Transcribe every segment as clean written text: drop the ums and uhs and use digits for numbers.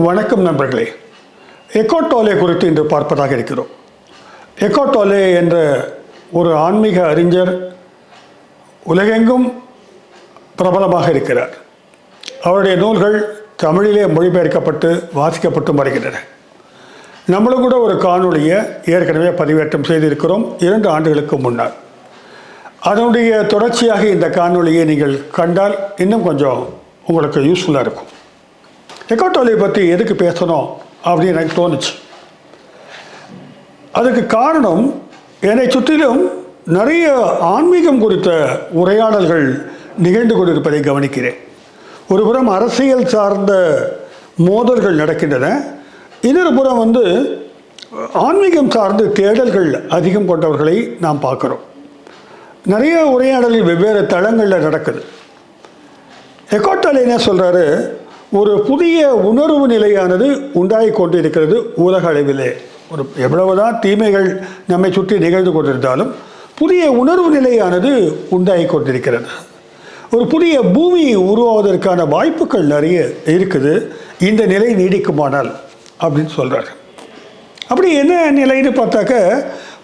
வணக்கம் நண்பர்களே. Eckhart Tolle குறித்து இன்று பார்ப்பதாக இருக்கிறோம். எக்கார்ட் டோலே என்ற ஒரு ஆன்மீக அறிஞர் உலகெங்கும் பிரபலமாக இருக்கிறார். அவருடைய நூல்கள் தமிழிலே மொழிபெயர்க்கப்பட்டு வாசிக்கப்பட்டு வருகின்றன. நம்மளும் கூட ஒரு காணொளியை ஏற்கனவே பதிவேற்றம் செய்திருக்கிறோம் 2 ஆண்டுகளுக்கு முன்னால். அதனுடைய தொடர்ச்சியாக இந்த காணொளியை நீங்கள் கண்டால் இன்னும் கொஞ்சம் உங்களுக்கு யூஸ்ஃபுல்லாக இருக்கும். எக்கார்ட் டோலே பற்றி எதுக்கு பேசணும் அப்படின்னு எனக்கு தோணுச்சு. அதுக்கு காரணம், என்னை சுற்றிலும் நிறைய ஆன்மீகம் குறித்த உரையாடல்கள் நிகழ்ந்து கொண்டிருப்பதை கவனிக்கிறேன். ஒரு புறம் அரசியல் சார்ந்த மோதல்கள் நடக்கின்றன, இன்னொரு புறம் ஆன்மீகம் சார்ந்த தேடல்கள் அதிகம் கொண்டவர்களை நாம் பார்க்குறோம். நிறைய உரையாடல்கள் வெவ்வேறு தளங்களில் நடக்குது. எக்கார்ட் டோலே என்ன சொல்கிறாரு, ஒரு புதிய உணர்வு நிலையானது உண்டாகி கொண்டு இருக்கிறது உலக அளவிலே. எவ்வளவுதான் தீமைகள் நம்மை சுற்றி நிகழ்ந்து கொண்டிருந்தாலும் புதிய உணர்வு நிலையானது உண்டாகி கொண்டிருக்கிறது. ஒரு புதிய பூமி உருவாவதற்கான வாய்ப்புகள் நிறைய இருக்குது இந்த நிலை நீடிக்குமானால் அப்படின்னு சொல்கிறார். அப்படி என்ன நிலைன்னு பார்த்தாக்க,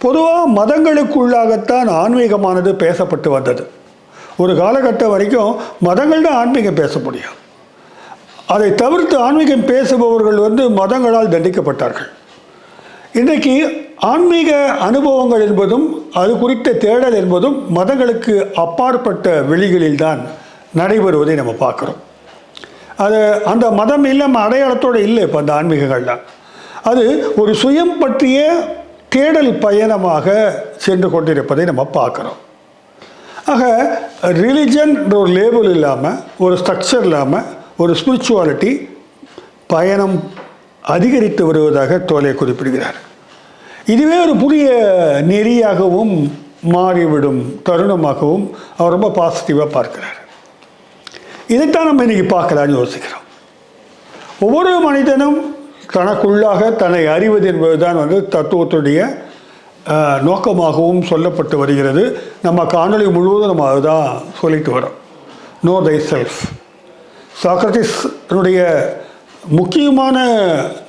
பொதுவாக மதங்களுக்குள்ளாகத்தான் ஆன்மீகமானது பேசப்பட்டு வந்தது. ஒரு காலகட்டம் வரைக்கும் மதங்கள் தான் ஆன்மீகம் பேச முடியும். அதை தவிர்த்து ஆன்மீகம் பேசுபவர்கள் மதங்களால் தண்டிக்கப்பட்டார்கள். இன்றைக்கு ஆன்மீக அனுபவங்கள் என்பதும் அது குறித்த தேடல் என்பதும் மதங்களுக்கு அப்பாற்பட்ட வெளிகளில் தான் நடைபெறுவதை நம்ம பார்க்குறோம். அது அந்த மதம் இல்லாமல் அடையாளத்தோடு இல்லை. இப்போ அந்த ஆன்மீகங்கள்லாம் அது ஒரு சுயம் பற்றிய தேடல் பயணமாக சென்று கொண்டிருப்பதை நம்ம பார்க்குறோம். ஆக ரிலிஜன் ஒரு லேபிள் இல்லாமல், ஒரு ஸ்ட்ரக்சர் இல்லாமல், ஒரு ஸ்பிரிச்சுவாலிட்டி பயணம் அதிகரித்து வருவதாக டோலே குறிப்பிடுகிறார். இதுவே ஒரு புதிய நெறியாகவும் மாறிவிடும் தருணமாகவும் அவர் ரொம்ப பாசிட்டிவாக பார்க்கிறார். இதைத்தான் நம்ம இன்றைக்கி பார்க்கலான்னு யோசிக்கிறோம். ஒவ்வொரு மனிதனும் தனக்குள்ளாக தன்னை அறிவது என்பதுதான் தத்துவத்துடைய நோக்கமாகவும் சொல்லப்பட்டு வருகிறது. நம்ம காணொளி முழுவதும் நம்ம அதுதான் சொல்லிட்டு வரோம். நோ தை செல்ஃப். சாக்ரட்டிஸுடைய முக்கியமான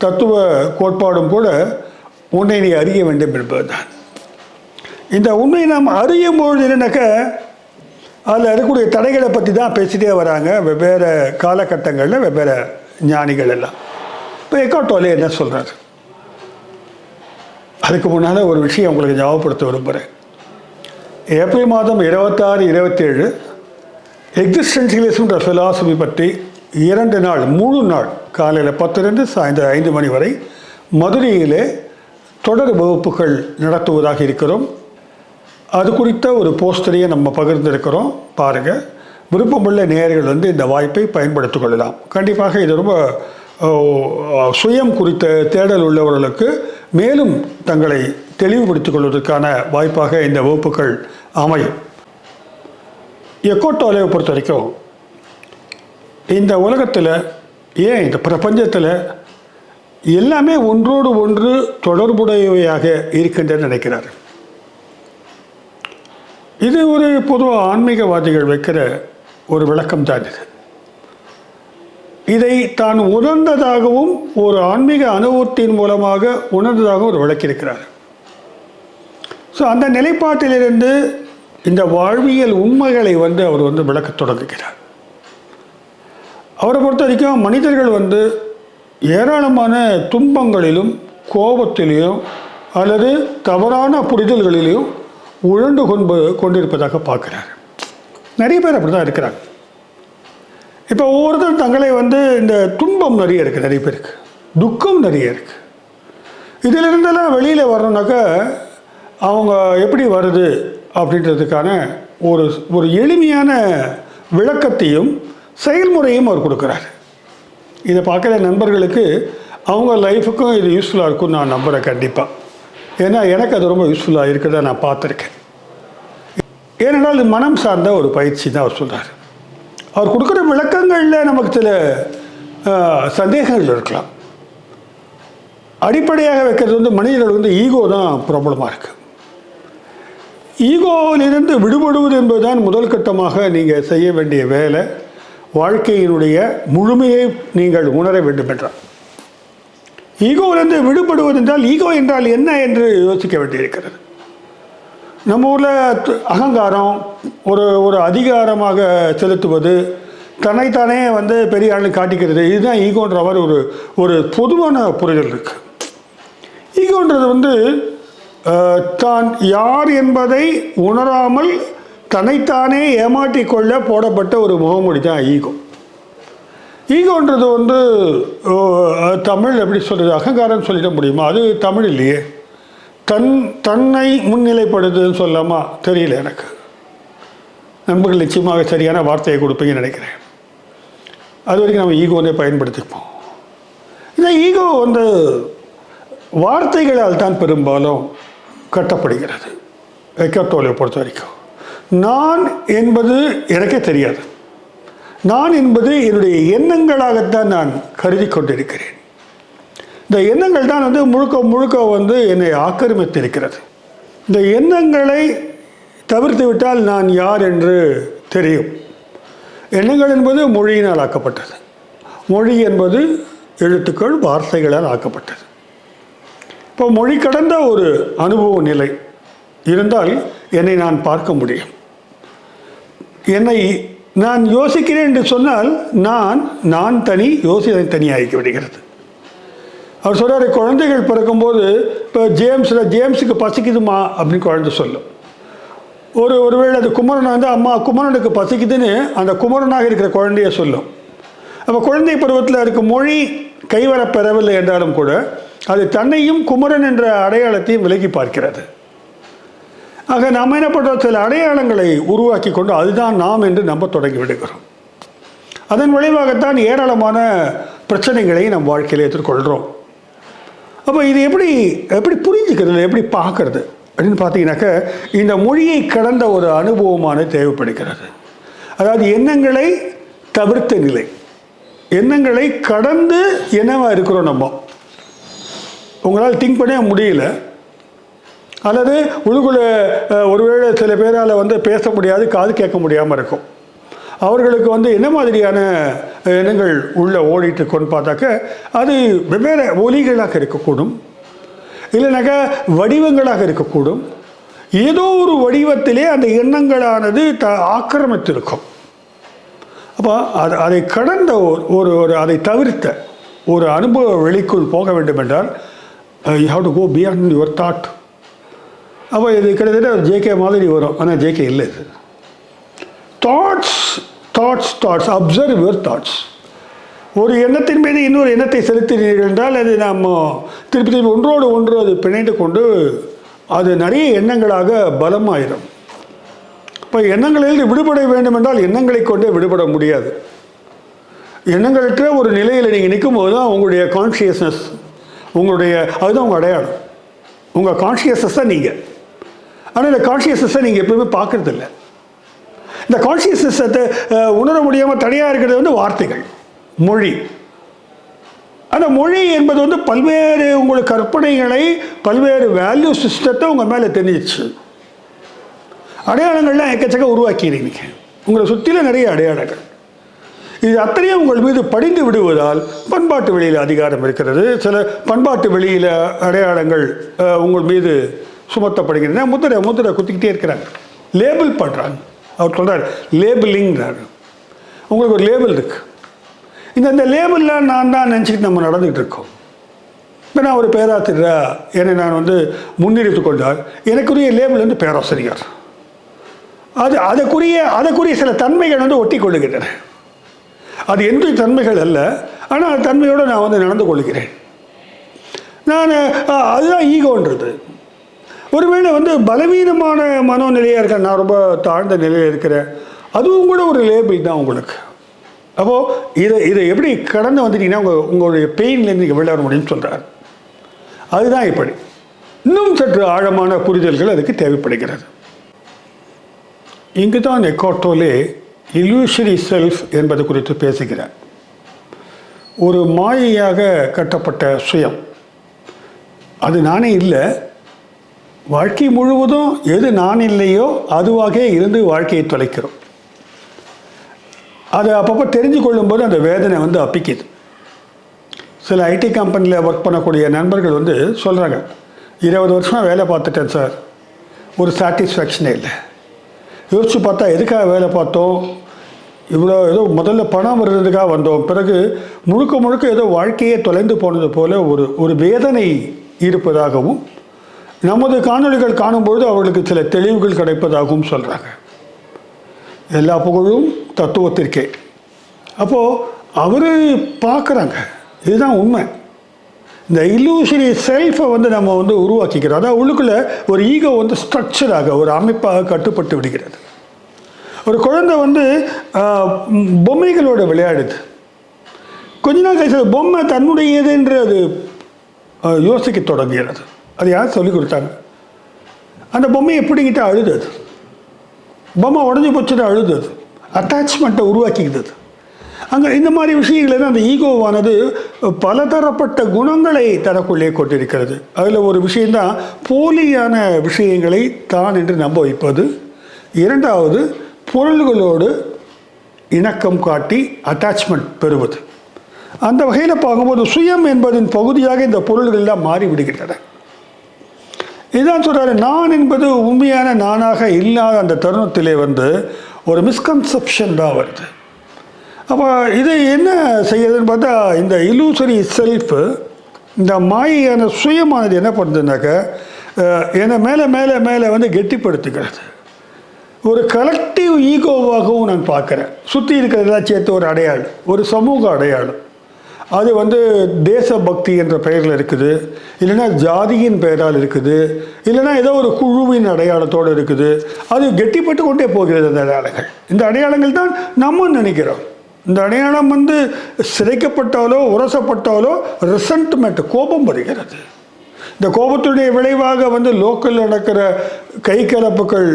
தத்துவ கோட்பாடும் கூட உன்னை நீ அறிய வேண்டும் என்பதுதான். இந்த உண்மையை நாம் அறியும் பொழுது என்னன்னாக்க, அதில் இருக்கக்கூடிய தடைகளை பற்றி தான் பேசிகிட்டே வராங்க வெவ்வேறு காலகட்டங்களில் வெவ்வேறு ஞானிகள் எல்லாம். இப்போ எக்கார்ட் டோலே என்ன சொல்கிறார், அதுக்கு முன்னால் ஒரு விஷயம் உங்களுக்கு ஞாபகப்படுத்த விரும்புகிறேன். ஏப்ரல் மாதம் 26, 27 எக்ஸிஸ்டென்ஷியலிசம்ன்ற ஃபிலாசபி பற்றி 2 நாள் முழு நாள் காலையில் 10 சாயந்தரம் 5 மணி வரை மதுரையிலே தொடர் வகுப்புகள் நடத்துவதாக இருக்கிறோம். அது குறித்த ஒரு போஸ்டரையை நம்ம பகிர்ந்திருக்கிறோம், பாருங்கள். விருப்பமுள்ள நேயர்கள் இந்த வாய்ப்பை பயன்படுத்திக் கொள்ளலாம். கண்டிப்பாக இது ரொம்ப சுயம் குறித்த தேடல் உள்ளவர்களுக்கு மேலும் தங்களை தெளிவுபடுத்திக் கொள்வதற்கான வாய்ப்பாக இந்த வகுப்புகள் அமையும். எக்கார்ட் டோலேவை பொறுத்த வரைக்கும் இந்த உலகத்தில், ஏன் இந்த பிரபஞ்சத்தில் எல்லாமே ஒன்றோடு ஒன்று தொடர்புடையவையாக இருக்கின்றன நினைக்கிறார். இது ஒரு பொதுவாக ஆன்மீகவாதிகள் வைக்கிற ஒரு விளக்கம் தான். இதை தான் உணர்ந்ததாகவும் ஒரு ஆன்மீக அனுபவத்தின் மூலமாக உணர்ந்ததாகவும் ஒரு விளக்கியிருக்கிறார். ஸோ அந்த நிலைப்பாட்டிலிருந்து இந்த வாழ்வியல் உண்மைகளை அவர் விளக்கத் தொடங்குகிறார். அவரை பொறுத்த வரைக்கும் மனிதர்கள் ஏராளமான துன்பங்களிலும் கோபத்திலையும் அல்லது தவறான புரிதல்களிலையும் உழண்டு கொண்டிருப்பதாக பார்க்குறார். நிறைய பேர் அப்படி தான் இருக்கிறாங்க. இப்போ ஒவ்வொருத்தரும் தங்களை இந்த துன்பம் நிறைய இருக்குது, நிறைய பேருக்கு துக்கம் நிறைய இருக்குது. இதிலிருந்தெல்லாம் வெளியில் வரணுன்னாக்கா அவங்க எப்படி வருது அப்படின்றதுக்கான ஒரு எளிமையான விளக்கத்தையும் செயல்முறையும் அவர் கொடுக்குறார். இதை பார்க்குற நண்பர்களுக்கு அவங்க லைஃபுக்கும் இது யூஸ்ஃபுல்லாக இருக்கும்னு நான் நம்புகிறேன் கண்டிப்பாக. ஏன்னா எனக்கு அது ரொம்ப யூஸ்ஃபுல்லாக இருக்கிறத நான் பார்த்துருக்கேன். ஏனென்றால் இது மனம் சார்ந்த ஒரு பயிற்சி தான் அவர் சொல்கிறார். அவர் கொடுக்குற விளக்கங்களில் நமக்கு சில சந்தேகங்கள் இருக்கலாம். அடிப்படையாக வைக்கிறது மனிதர்கள் ஈகோ தான் ப்ராப்ளமாக இருக்குது. ஈகோவிலிருந்து விடுபடுவது என்பதுதான் முதல் கட்டமாக நீங்கள் செய்ய வேண்டிய வேலை. வாழ்க்கையினுடைய முழுமையை நீங்கள் உணர வேண்டும் என்றார். ஈகோவிலிருந்து விடுபடுவது என்றால் ஈகோ என்றால் என்ன என்று யோசிக்க வேண்டியிருக்கிறது. நம்ம ஊரில் அகங்காரம் ஒரு ஒரு அதிகாரமாக செலுத்துவது, தன்னைத்தானே பெரிய ஆளு காட்டிக்கிறது, இதுதான் ஈகோன்ற மாதிரி ஒரு பொதுவான புரிதல் இருக்கு. ஈகோன்றது தான் யார் என்பதை உணராமல் தன்னைத்தானே ஏமாற்றிக்கொள்ள போடப்பட்ட ஒரு முகமூடி தான் ஈகோ. ஈகோன்றது தமிழ் எப்படி சொல்கிறது, அகங்காரம் சொல்லிட முடியுமா? அது தமிழ் இல்லையே. தன்னை முன்னிலைப்படுத்துன்னு சொல்லாமா தெரியல எனக்கு. நண்பர்கள் நிச்சயமாக சரியான வார்த்தையை கொடுப்பீங்கன்னு நினைக்கிறேன். அது வரைக்கும் நம்ம ஈகோனே பயன்படுத்திப்போம். இந்த ஈகோ வார்த்தைகளால் தான் பெரும்பாலும் கட்டப்படுகிறது. எக்கார்ட் டோலை பொறுத்த வரைக்கும் நான் என்பது எனக்கே தெரியாது. நான் என்பது என்னுடைய எண்ணங்களாகத்தான் நான் கருதி கொண்டிருக்கிறேன். இந்த எண்ணங்கள் தான் முழுக்க முழுக்க என்னை ஆக்கிரமித்திருக்கிறது. இந்த எண்ணங்களை தவிர்த்து விட்டால் நான் யார் என்று தெரியும். எண்ணங்கள் என்பது மொழியினால் ஆக்கப்பட்டது. மொழி என்பது எழுத்துக்கள் வார்த்தைகளால் ஆக்கப்பட்டது. இப்போ மொழி கடந்த ஒரு அனுபவ நிலை இருந்தால் என்னை நான் பார்க்க முடியும். என்னை நான் யோசிக்கிறேன் என்று சொன்னால் நான் தனி, யோசிதை தனியாகி விடுகிறது. அவர் சொல்கிறார், குழந்தைகள் பிறக்கும்போது இப்போ ஜேம்ஸுக்கு பசிக்குதுமா அப்படின்னு குழந்தை சொல்லும். ஒருவேளை அது குமரனாக அம்மா குமரனுக்கு பசிக்குதுன்னு அந்த குமரனாக இருக்கிற குழந்தைய சொல்லும். அப்போ குழந்தை பருவத்தில் இருக்க மொழி கைவரப்பெறவில்லை என்றாலும் கூட அது தன்னையும் குமரன் என்ற அடையாளத்தையும் விலகி பார்க்கிறது. ஆக நாம் என்ன பண்ணுறோம், சில அடையாளங்களை உருவாக்கி கொண்டு அதுதான் நாம் என்று நம்ப தொடங்கி விடுகிறோம். அதன் விளைவாகத்தான் ஏராளமான பிரச்சனைகளை நம் வாழ்க்கையில் எதிர்கொள்கிறோம். அப்போ இது எப்படி புரிஞ்சுக்கிறது, எப்படி பார்க்கறது அப்படின்னு பார்த்தீங்கன்னாக்க இந்த மொழியை கடந்த ஒரு அனுபவமான தேவைப்படுகிறது. அதாவது எண்ணங்களை தவிர்த்த நிலை, எண்ணங்களை கடந்து என்னவா இருக்கிறோம் நம்ம. உங்களால் திங்க் பண்ண முடியல, அல்லது உள்ளுக்குள்ள ஒருவேளை சில பேரால் பேச முடியாது, காது கேட்க முடியாமல் இருக்கும். அவர்களுக்கு என்ன மாதிரியான எண்ணங்கள் உள்ளே ஓடிட்டு கொண்டு பார்த்தாக்க அது வெவ்வேறு ஒலிகளாக இருக்கக்கூடும், இல்லைனாக்கா வடிவங்களாக இருக்கக்கூடும். ஏதோ ஒரு வடிவத்திலே அந்த எண்ணங்களானது ஆக்கிரமித்திருக்கும். அப்போ அதை கடந்த அதை தவிர்த்த ஒரு அனுபவ வெளிக்குள் போக வேண்டும் என்றால் you have to go beyond your thought. அப்போ இது கிட்டத்தட்ட ஒரு ஜேகே மாதிரி வரும், ஆனால் ஜேகே இல்லை. இது தாட்ஸ் அப்சர்வ் யுவர் தாட்ஸ். ஒரு எண்ணத்தின் மீது இன்னொரு எண்ணத்தை செலுத்தினீர்கள் என்றால் அது நாம் திருப்பி ஒன்றோடு ஒன்று அது பிணைந்து கொண்டு அது நிறைய எண்ணங்களாக பலமாயிடும். இப்போ எண்ணங்களில் விடுபட வேண்டும் என்றால் எண்ணங்களை கொண்டே விடுபட முடியாது. எண்ணங்களற்ற ஒரு நிலையில் நீங்கள் நிற்கும் போது தான் உங்களுடைய கான்ஷியஸ்னஸ், அதுதான் உங்கள் அடையாளம். உங்கள் கான்ஷியஸ்னஸ் தான் நீங்கள். ஆனால் இந்த கான்ஷியஸ்னஸை நீங்கள் எப்பவுமே பார்க்கறதில்ல. இந்த கான்ஷியஸ்னஸை உணர முடியாமல் தனியாக இருக்கிறது வார்த்தைகள், மொழி. அந்த மொழி என்பது பல்வேறு உங்களுக்கு கற்பனைகளை, பல்வேறு வேல்யூ சிஸ்டத்தை உங்கள் மேலே தெரிஞ்சிச்சு. அடையாளங்கள்லாம் எக்கச்சக்க உருவாக்கிடுவீங்க. உங்களை சுற்றில நிறைய அடையாளங்கள். இது அத்தனையும் உங்கள் மீது படிந்து விடுவதால் பண்பாட்டு வெளியில் அதிகாரம் இருக்கிறது. சில பண்பாட்டு வெளியில் அடையாளங்கள் உங்கள் மீது சுமத்தப்படுகின்றன. முத்திரை குத்திக்கிட்டே இருக்கிறாங்க, லேபிள் பண்ணுறாங்க. அவர் சொல்கிறார் லேபிளிங்கிறாரு. உங்களுக்கு ஒரு லேபிள் இருக்குது. இந்த லேபிளில் நான் தான் நினச்சிக்கிட்டு நம்ம நடந்துகிட்டு இருக்கோம். இப்போ நான் ஒரு பேராசிரியராக என்னை நான் முன்னிறுத்து கொண்டால் எனக்குரிய லேபிள் பேராசிரியர். அதற்குரிய சில தன்மைகள் ஒட்டி கொள்ளுகின்றன. அது என்னுடைய தன்மைகள் அல்ல, ஆனால் அந்த தன்மையோடு நான் நடந்து கொள்கிறேன். அதுதான் ஈகோன்றது. ஒருவேளை பலவீனமான மனோநிலையாக இருக்கேன், நான் ரொம்ப தாழ்ந்த நிலையில் இருக்கிறேன், அதுவும் கூட ஒரு லேபிள் தான் உங்களுக்கு. அப்போது இதை எப்படி கடந்து வந்துட்டீங்கன்னா உங்களுடைய பெயின்லேருந்து நீங்கள் வெளியே வர முடியும்னு சொல்கிறார். அதுதான் இப்படி இன்னும் சற்று ஆழமான புரிதல்கள் அதுக்கு தேவைப்படுகிறது. இங்கு தான் எக்கார்ட் டோலே இல்யூஷரி செல்ஃப் என்பது குறித்து பேசுகிறார். ஒரு மாயையாக கட்டப்பட்ட சுயம், அது நானே இல்லை. வாழ்க்கை முழுவதும் எது நான் இல்லையோ அதுவாக இருந்து வாழ்க்கையை தொலைக்கிறோம். அதை அப்பப்போ தெரிஞ்சு கொள்ளும்போது அந்த வேதனை அப்பிக்குது. சில ஐடி கம்பெனியில் ஒர்க் பண்ணக்கூடிய நண்பர்கள் வந்து சொல்கிறாங்க, 20 வருஷமாக வேலை பார்த்துட்டேன் சார், ஒரு சாட்டிஸ்ஃபேக்ஷனே இல்லை. யோசித்து பார்த்தா எதுக்காக வேலை பார்த்தோம், இவ்வளோ ஏதோ முதல்ல பணம் வர்றதுக்காக வந்தோம், பிறகு முழுக்க முழுக்க ஏதோ வாழ்க்கையே தொலைந்து போனது போல் ஒரு வேதனை இருப்பதாகவும், நமது காணொளிகள் காணும்பொழுது அவர்களுக்கு சில தெளிவுகள் கிடைப்பதாகவும் சொல்கிறாங்க. எல்லா புகழும் தத்துவத்திற்கே. அப்போது அவர் பார்க்குறாங்க, இதுதான் உண்மை. இந்த இல்லூஷரி செல்ஃபை வந்து நம்ம வந்து உருவாக்கிக்கிறோம். அதாவது உள்ளுக்குள்ளே ஒரு ஈகோ வந்து ஸ்ட்ரக்சராக, ஒரு அமைப்பாக கட்டுப்பட்டு விடுகிறது. ஒரு குழந்தை வந்து பொம்மைகளோட விளையாடுது. கொஞ்ச நாள் கழிச்சு பொம்மை தன்னுடையது என்று அது யோசிக்க தொடங்குகிறது. அது யார் சொல்லிக் கொடுத்தாங்க? அந்த பொம்மையை பிடிங்கிட்டு அழுது, பொம்மை உடஞ்சி போச்சுட்டு அழுது, அட்டாச்மெண்ட்டை உருவாக்கிக்கிறது. அங்கே இந்த மாதிரி விஷயங்கள் தான் அந்த ஈகோவானது பலதரப்பட்ட குணங்களை தனக்குள்ளே கொண்டிருக்கிறது. அதில் ஒரு விஷயந்தான் போலியான விஷயங்களை தான் என்று நம்ப வைப்பது. இரண்டாவது, பொருள்களோடு இணக்கம் காட்டி அட்டாச்மெண்ட் பெறுவது. அந்த வகையில் பார்க்கும்போது சுயம் என்பதின் பகுதியாக இந்த பொருள்கள்லாம் மாறிவிடுகின்றன. இதுதான் சொல்கிறாரு, நான் என்பது உண்மையான நானாக இல்லாத அந்த தருணத்திலே வந்து ஒரு மிஸ்கன்செப்ஷன் தான் வருது. அப்போ இது என்ன செய்யறதுன்னு பார்த்தா, இந்த இல்லூசரி செல்ஃபு, இந்த மாயையான சுயமானது என்ன பண்ணுதுனாக்க, என்னை மேலே மேலே மேலே வந்து கெட்டிப்படுத்துகிறது. ஒரு கலெக்டிவ் ஈகோவாகவும் நான் பார்க்குறேன். சுற்றி இருக்கிறதெல்லாம் சேர்த்து ஒரு அடையாளம், ஒரு சமூக அடையாளம். அது வந்து தேசபக்தி என்ற பெயரில் இருக்குது, இல்லைன்னா ஜாதியின் பெயரால் இருக்குது, இல்லைன்னா ஏதோ ஒரு குழுவின் அடையாளத்தோடு இருக்குது. அது கெட்டிப்பட்டு கொண்டே போகிறது. அந்த அடையாளங்கள், இந்த அடையாளங்கள் தான் நம்ம நினைக்கிறோம். இந்த அடையாளம் வந்து சிதைக்கப்பட்டாலோ உரசப்பட்டாலோ ரிசன்ட்மெண்ட், கோபம் வருகிறது. இந்த கோபத்துடைய விளைவாக வந்து லோக்கல் நடக்கிற கை கலப்புகள்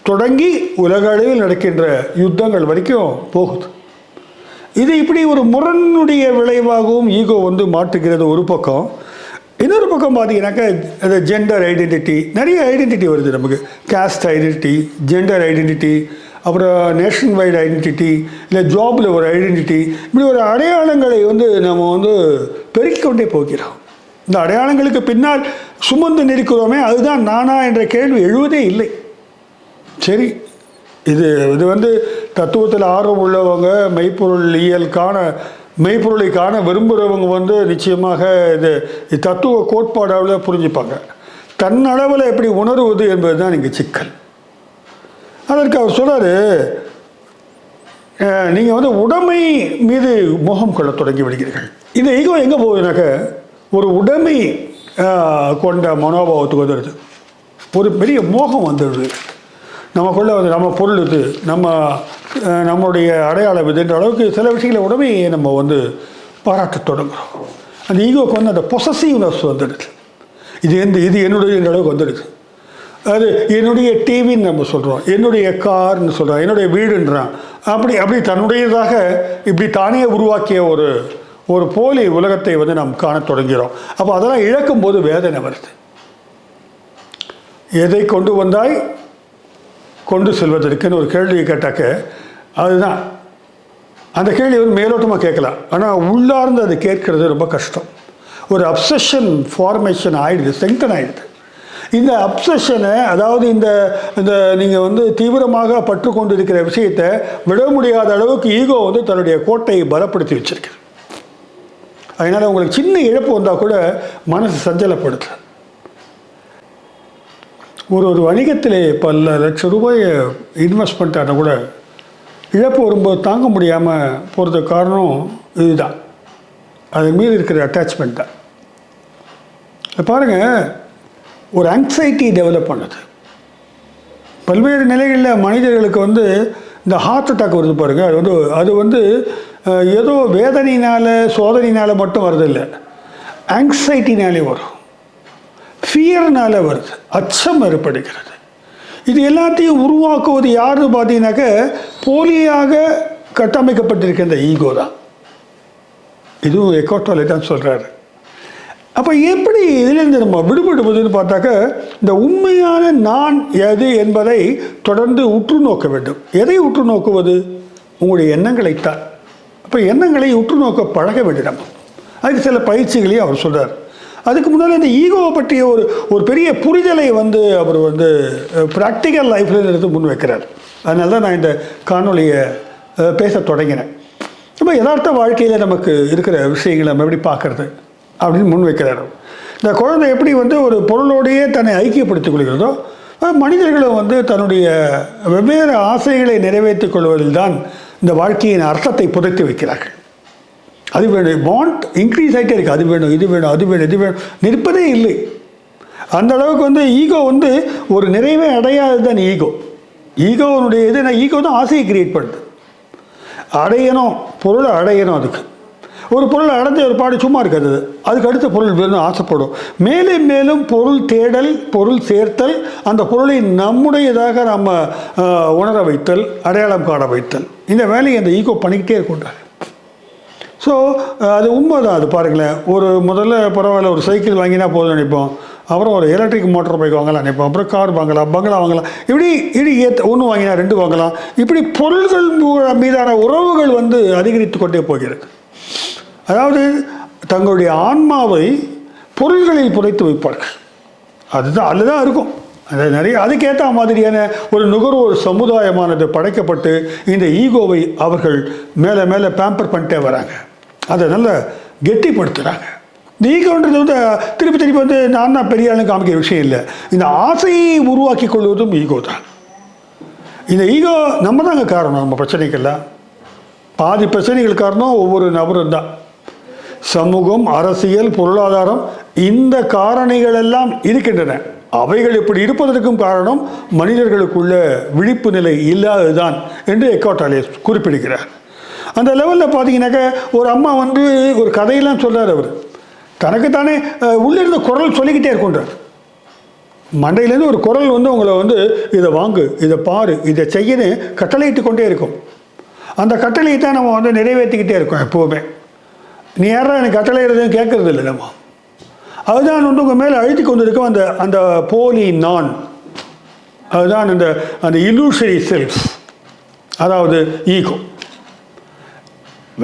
தொடங்கி உலக அளவில் நடக்கின்ற யுத்தங்கள் வரைக்கும் போகுது. இது இப்படி ஒரு முரணுடைய விளைவாகவும் ஈகோ வந்து மாற்றுகிறது ஒரு பக்கம். இன்னொரு பக்கம் பார்த்தீங்கன்னாக்கா அது ஜெண்டர் ஐடென்டிட்டி, நிறைய ஐடென்டிட்டி வருது நமக்கு. காஸ்ட் ஐடென்டிட்டி, ஜெண்டர் ஐடென்டிட்டி, அப்புறம் நேஷன் வைடு ஐடென்டிட்டி, இல்லை ஜாபில் ஒரு ஐடென்டிட்டி, இப்படி ஒரு அடையாளங்களை வந்து நம்ம வந்து பெருக்கிக்கொண்டே போகிறோம். இந்த அடையாளங்களுக்கு பின்னால் சுமந்து நிற்கிறோமே, அதுதான் நானா என்ற கேள்வி எழுவதே இல்லை. சரி, இது வந்து தத்துவத்தில் ஆர்வம் உள்ளவங்க, மெய்ப்பொருளை காண விரும்புகிறவங்க வந்து நிச்சயமாக இது தத்துவ கோட்பாடாவில் புரிஞ்சுப்பாங்க. தன்னளவில் எப்படி உணர்வது என்பது தான் இங்கே சிக்கல். அதற்கு அவர் சொல்கிறாரு, நீங்கள் வந்து உடைமை மீது மோகம் கொள்ள தொடங்கி விடுகிறீர்கள். இந்த ஈகோ எங்கே போகுதுனாக்க ஒரு உடைமை கொண்ட மனோபாவத்துக்கு வந்துடுது. ஒரு பெரிய மோகம் வந்துடுது நமக்குள்ளே. வந்து நம்ம பொருள் இது, நம்மளுடைய அடையாளம் இதுன்ற அளவுக்கு சில விஷயங்களை உடைமையை நம்ம வந்து பாராட்ட தொடங்குகிறோம். அந்த ஈகோக்கு வந்து அந்த பொசசிவ்னஸ் வந்துடுது. இது என்னுடைய அளவுக்கு வந்துடுது. அது என்னுடைய டிவின்னு நம்ம சொல்கிறோம், என்னுடைய கார்னு சொல்கிறோம், என்னுடைய வீடுன்றான். அப்படி தன்னுடையதாக இப்படி தானே உருவாக்கிய ஒரு போலி உலகத்தை வந்து நாம் காண தொடங்கிறோம். அப்போ அதெல்லாம் இழக்கும்போது வேதனை வருது. எதை கொண்டு வந்தாய் கொண்டு செல்வதற்குன்னு ஒரு கேள்வியை கேட்டாக்க, அதுதான் அந்த கேள்வி வந்து மேலோட்டமாக கேட்கலாம், ஆனால் உள்ளார்ந்து அது கேட்கறது ரொம்ப கஷ்டம். ஒரு அப்சஷன் ஃபார்மேஷன் ஆகிடுது, ஸ்ட்ரெங்தன் ஆகிடுது. இந்த அப்சஷனை, அதாவது இந்த நீங்கள் வந்து தீவிரமாக பற்று கொண்டு இருக்கிற விஷயத்தை விட முடியாத அளவுக்கு ஈகோ வந்து தன்னுடைய கோட்டையை பலப்படுத்தி வச்சிருக்கு. அதனால் உங்களுக்கு சின்ன இழப்பு வந்தால் கூட மனசு சஞ்சலப்படுது. ஒரு வணிகத்திலே பல லட்சம் ரூபாய் இன்வெஸ்ட்மெண்ட் ஆனால் கூட இழப்பு வரும்போது தாங்க முடியாமல் போகிறதுக்கு காரணம் இதுதான், அது மீது இருக்கிற அட்டாச்மெண்ட் தான். பாருங்கள், ஒரு ஆங்ஸைட்டி டெவலப் பண்ணுது. பல்வேறு நிலைகளில் மனிதர்களுக்கு வந்து இந்த ஹார்ட் அட்டாக் வருது பாருங்கள். அது வந்து ஏதோ வேதனையினால் சோதனையினால் மட்டும் வருதில்லை, ஆங்ஸைட்டினாலே வரும், ஃபியர்னால் வருது, அச்சம் ஏற்படுகிறது. இது எல்லாத்தையும் உருவாக்குவது யாருன்னு பார்த்தீங்கன்னாக்க போலியாக கட்டமைக்கப்பட்டிருக்க இந்த ஈகோ தான். இதுவும் எக்கோட்டோலே தான் சொல்கிறாரு. அப்போ எப்படி இதிலிருந்து நம்ம விடுபடுவதுன்னு பார்த்தாக்க, இந்த உண்மையான நான் எது என்பதை தொடர்ந்து உற்று நோக்க வேண்டும். எதை உற்று நோக்குவது? உங்களுடைய எண்ணங்களைத்தான். அப்போ எண்ணங்களை உற்று நோக்க பழக வேண்டும். நம்ம அதுக்கு சில பயிற்சிகளையும் அவர் சொல்கிறார். அதுக்கு முன்னால் இந்த ஈகோவை பற்றிய ஒரு பெரிய புரிதலை வந்து அவர் வந்து ப்ராக்டிக்கல் லைஃப்பில் எடுத்து முன் வைக்கிறார். அதனால தான் நான் இந்த காணொலியை பேச தொடங்கினேன். இப்போ யதார்த்த வாழ்க்கையில் நமக்கு இருக்கிற விஷயங்களை நம்ம எப்படி பார்க்குறது அப்படின்னு முன் வைக்கிறார். இந்த குழந்தை எப்படி வந்து ஒரு பொருளோடையே தன்னை ஐக்கியப்படுத்திக் கொள்கிறதோ, மனிதர்களும் வந்து தன்னுடைய வெவ்வேறு ஆசைகளை நிறைவேற்றிக் கொள்வதில் தான் இந்த வாழ்க்கையின் அர்த்தத்தை புதைத்து வைக்கிறார்கள். அது வேணும், வாண்ட் இன்க்ரீஸ் ஆகிட்டே இருக்குது. அது வேணும், இது வேணும், அது வேணும், இது வேணும், நிற்பதே இல்லை. அந்த அளவுக்கு வந்து ஈகோ வந்து ஒரு நிறைவே அடையாது தான் ஈகோ. ஈகோனுடைய இது நான் ஈகோ தான் ஆசையை கிரியேட் பண்ணுது. அடையணும், பொருளை அடையணும். அதுக்கு ஒரு பொருளை அடைஞ்ச ஒரு பாடு சும்மா இருக்காது. அதுக்கு அடுத்த பொருள் வேணும் ஆசைப்படும். மேலும் மேலும் பொருள் தேடல், பொருள் சேர்த்தல், அந்த பொருளை நம்முடையதாக நம்ம உணர வைத்தல், அடையாளம் காண வைத்தல், இந்த வேலையை அந்த ஈகோ பண்ணிக்கிட்டே இருக்கின்றாங்க. ஸோ அது உண்மை தான். அது பாருங்களேன், முதல்ல பரவாயில்ல ஒரு சைக்கிள் வாங்கினா போதும் நினைப்போம். அப்புறம் ஒரு எலக்ட்ரிக் மோட்டர் பைக் வாங்கலாம் நினைப்போம். அப்புறம் கார் வாங்கலாம், பங்களா வாங்கலாம். இப்படி ஒன்று வாங்கினா 2 வாங்கலாம். இப்படி பொருள்கள் மீதான உறவுகள் வந்து அதிகரித்து கொண்டே போகிறது. அதாவது தங்களுடைய ஆன்மாவை பொருள்களில் புதைத்து வைப்பார்கள். அதுதான் இருக்கும். அது நிறைய அதுக்கேற்ற மாதிரியான ஒரு நுகர்வோர் சமுதாயமானது படைக்கப்பட்டு இந்த ஈகோவை அவர்கள் மேலே மேலே பேம்பர் பண்ணிட்டே வராங்க. அதை நல்லா கெட்டிப்படுத்துகிறாங்க. இந்த ஈகோன்றது வந்து திருப்பி வந்து நான் தான் பெரிய ஆளுன்னு காமிக்கிற விஷயம் இல்லை. இந்த ஆசையை உருவாக்கி கொள்வதும் ஈகோ தான். இந்த ஈகோ நம்ம தாங்க காரணம். நம்ம பிரச்சனைக்கெல்லாம் பாதி பிரச்சனைகள் காரணம் ஒவ்வொரு நபரும் தான். சமூகம், அரசியல், பொருளாதாரம், இந்த காரணிகள் எல்லாம் இருக்கின்றன. அவைகள் இப்படி இருப்பதற்கும் காரணம் மனிதர்களுக்குள்ள விழிப்பு நிலை இல்லாததுதான் என்று எக்கார்ட் டோலே குறிப்பிடுகிறார். அந்த லெவலில் பார்த்தீங்கன்னாக்க ஒரு அம்மா வந்து ஒரு கதையெல்லாம் சொல்கிறார். அவர் தனக்குத்தானே உள்ளிருந்த குரல் சொல்லிக்கிட்டே இருக்கின்றார். மண்டையிலேருந்து ஒரு குரல் வந்து உங்களை வந்து இதை வாங்கு, இதை பாரு, இதை செய்யன்னு கட்டளையிட்டு கொண்டே இருக்கும். அந்த கட்டளையை தான் நம்ம வந்து நிறைவேற்றிக்கிட்டே இருக்கோம் எப்போவுமே. நீ யாரா எனக்கு கட்டளையிறதுன்னு கேட்கறது இல்லை நம்ம. அதுதான் வந்து உங்கள் மேலே அழுத்தி கொண்டு இருக்கும் அந்த போலி நான். அதுதான் அந்த இலூஷரி செல்ஃப், அதாவது ஈகோ.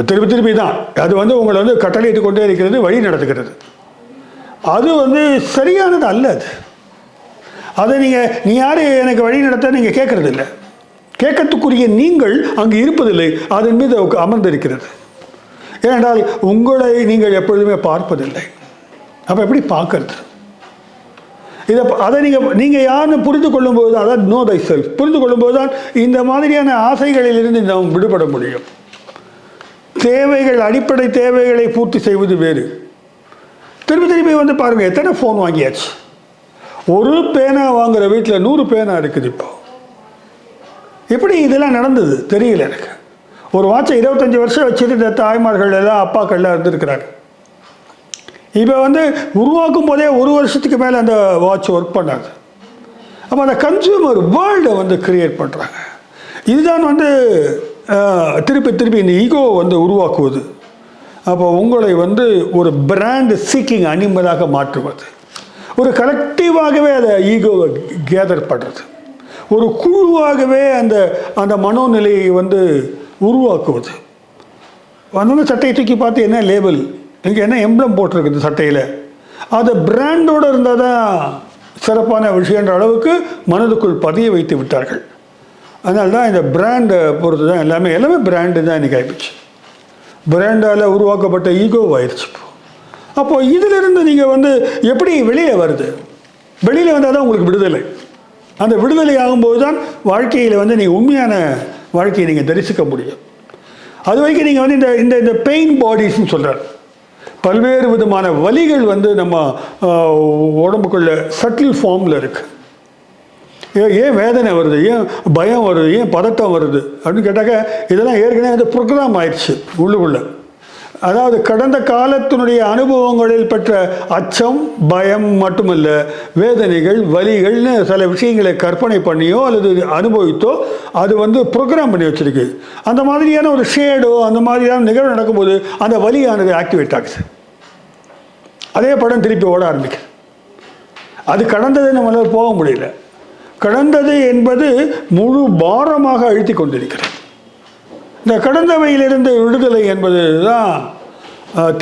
திருப்பி தான் அது வந்து உங்களை வந்து கட்டளையிட்டு கொண்டே இருக்கிறது, வழி நடத்துகிறது. அது வந்து சரியானது அல்ல. அதை நீ யார் எனக்கு வழி நடத்த நீங்கள் கேட்கறது இல்லை. கேட்கறதுக்குரிய நீங்கள் அங்கு இருப்பதில்லை, அதன் மீது அமர்ந்திருக்கிறது. ஏனென்றால் உங்களை நீங்கள் எப்பொழுதுமே பார்ப்பதில்லை. அப்போ எப்படி பார்க்கறது? அதை நீங்கள் யாருன்னு புரிந்து கொள்ளும்போது தான், அதாவது நோ தை செல்ஃப் புரிந்து கொள்ளும்போது தான் இந்த மாதிரியான ஆசைகளிலிருந்து நாம் விடுபட முடியும். தேவைகள், அடிப்படை தேவைகளை பூர்த்தி செய்வது வேறு. திருப்பி வந்து பாருங்கள், எத்தனை ஃபோன் வாங்கியாச்சு. ஒரு பேனா வாங்குகிற வீட்டில் 100 பேனா இருக்குது. இப்போ எப்படி இதெல்லாம் நடந்தது தெரியல எனக்கு. ஒரு வாட்சை 25 வருஷம் வச்சுட்டு இந்த தாய்மார்கள் எல்லாம் அப்பாக்கள்லாம் இருந்திருக்கிறாங்க. இப்போ வந்து உருவாக்கும் போதே 1 வருஷத்துக்கு மேலே அந்த வாட்ச் ஒர்க் பண்ணாது. அப்போ அந்த கன்சியூமர் வேர்ல்டை வந்து கிரியேட் பண்ணுறாங்க. இதுதான் வந்து திருப்பி இந்த ஈகோ வந்து உருவாக்குவது. அப்போ உங்களை வந்து ஒரு பிராண்ட் சீக்கிங் அனிமலாக மாற்றுவது, ஒரு கலெக்டிவாகவே அதை ஈகோவை கேதர் பண்ணுறது, ஒரு குழுவாகவே அந்த மனோநிலையை வந்து உருவாக்குவது. வந்து சட்டையை தூக்கி பார்த்து என்ன லேபிள், இங்கே என்ன எம்ப்ளம் போட்டிருக்குது சட்டையில், அது பிராண்டோடு இருந்தால் தான் சிறப்பான விஷயன்ற அளவுக்கு மனதுக்குள் பதிய வைத்து விட்டார்கள். அதனால தான் இந்த பிராண்டை பொறுத்து தான் எல்லாமே பிராண்டு தான் இன்றைக்கி ஆகிடுச்சு. பிராண்டால் உருவாக்கப்பட்ட ஈகோ ஆயிடுச்சு. அப்போது இதிலிருந்து நீங்கள் வந்து எப்படி வெளியில் வருது? வெளியில் வந்தால் தான் உங்களுக்கு விடுதலை. அந்த விடுதலை ஆகும்போது தான் வாழ்க்கையில் வந்து நீங்கள் உண்மையான வாழ்க்கையை நீங்கள் தரிசிக்க முடியும். அது வரைக்கும் நீங்கள் வந்து இந்த பெயின் பாடிஸ்ன்னு சொல்கிறார். பல்வேறு விதமான வலிகள் வந்து நம்ம உடம்புக்குள்ள சட்டில் ஃபார்மில் இருக்குது. ஏன் வேதனை வருது, ஏன் பயம் வருது, ஏன் பதட்டம் வருது அப்படின்னு கேட்டாக்க இதெல்லாம் ஏற்கனவே வந்து ப்ரோக்ராம் ஆயிடுச்சு உள்ளுக்குள்ள. அதாவது கடந்த காலத்தினுடைய அனுபவங்களில் பெற்ற அச்சம், பயம் மட்டுமல்ல, வேதனைகள், வலிகள்னு சில விஷயங்களை கற்பனை பண்ணியோ அல்லது அனுபவித்தோ அது வந்து ப்ரோக்ராம் பண்ணி வச்சுருக்கு. அந்த மாதிரியான ஒரு ஷேடோ அந்த மாதிரியான நிகழ்வு நடக்கும்போது அந்த வலியானது ஆக்டிவேட் ஆகுது. அதே படம் திருப்பி ஓட ஆரம்பிக்குது. அது கடந்ததை நம்மளால் போக முடியல. கடந்தது என்பது முழு பாரமாக அழுத்தி கொண்டிருக்கிறது. இந்த கடந்தவையிலிருந்து விடுதலை என்பது தான்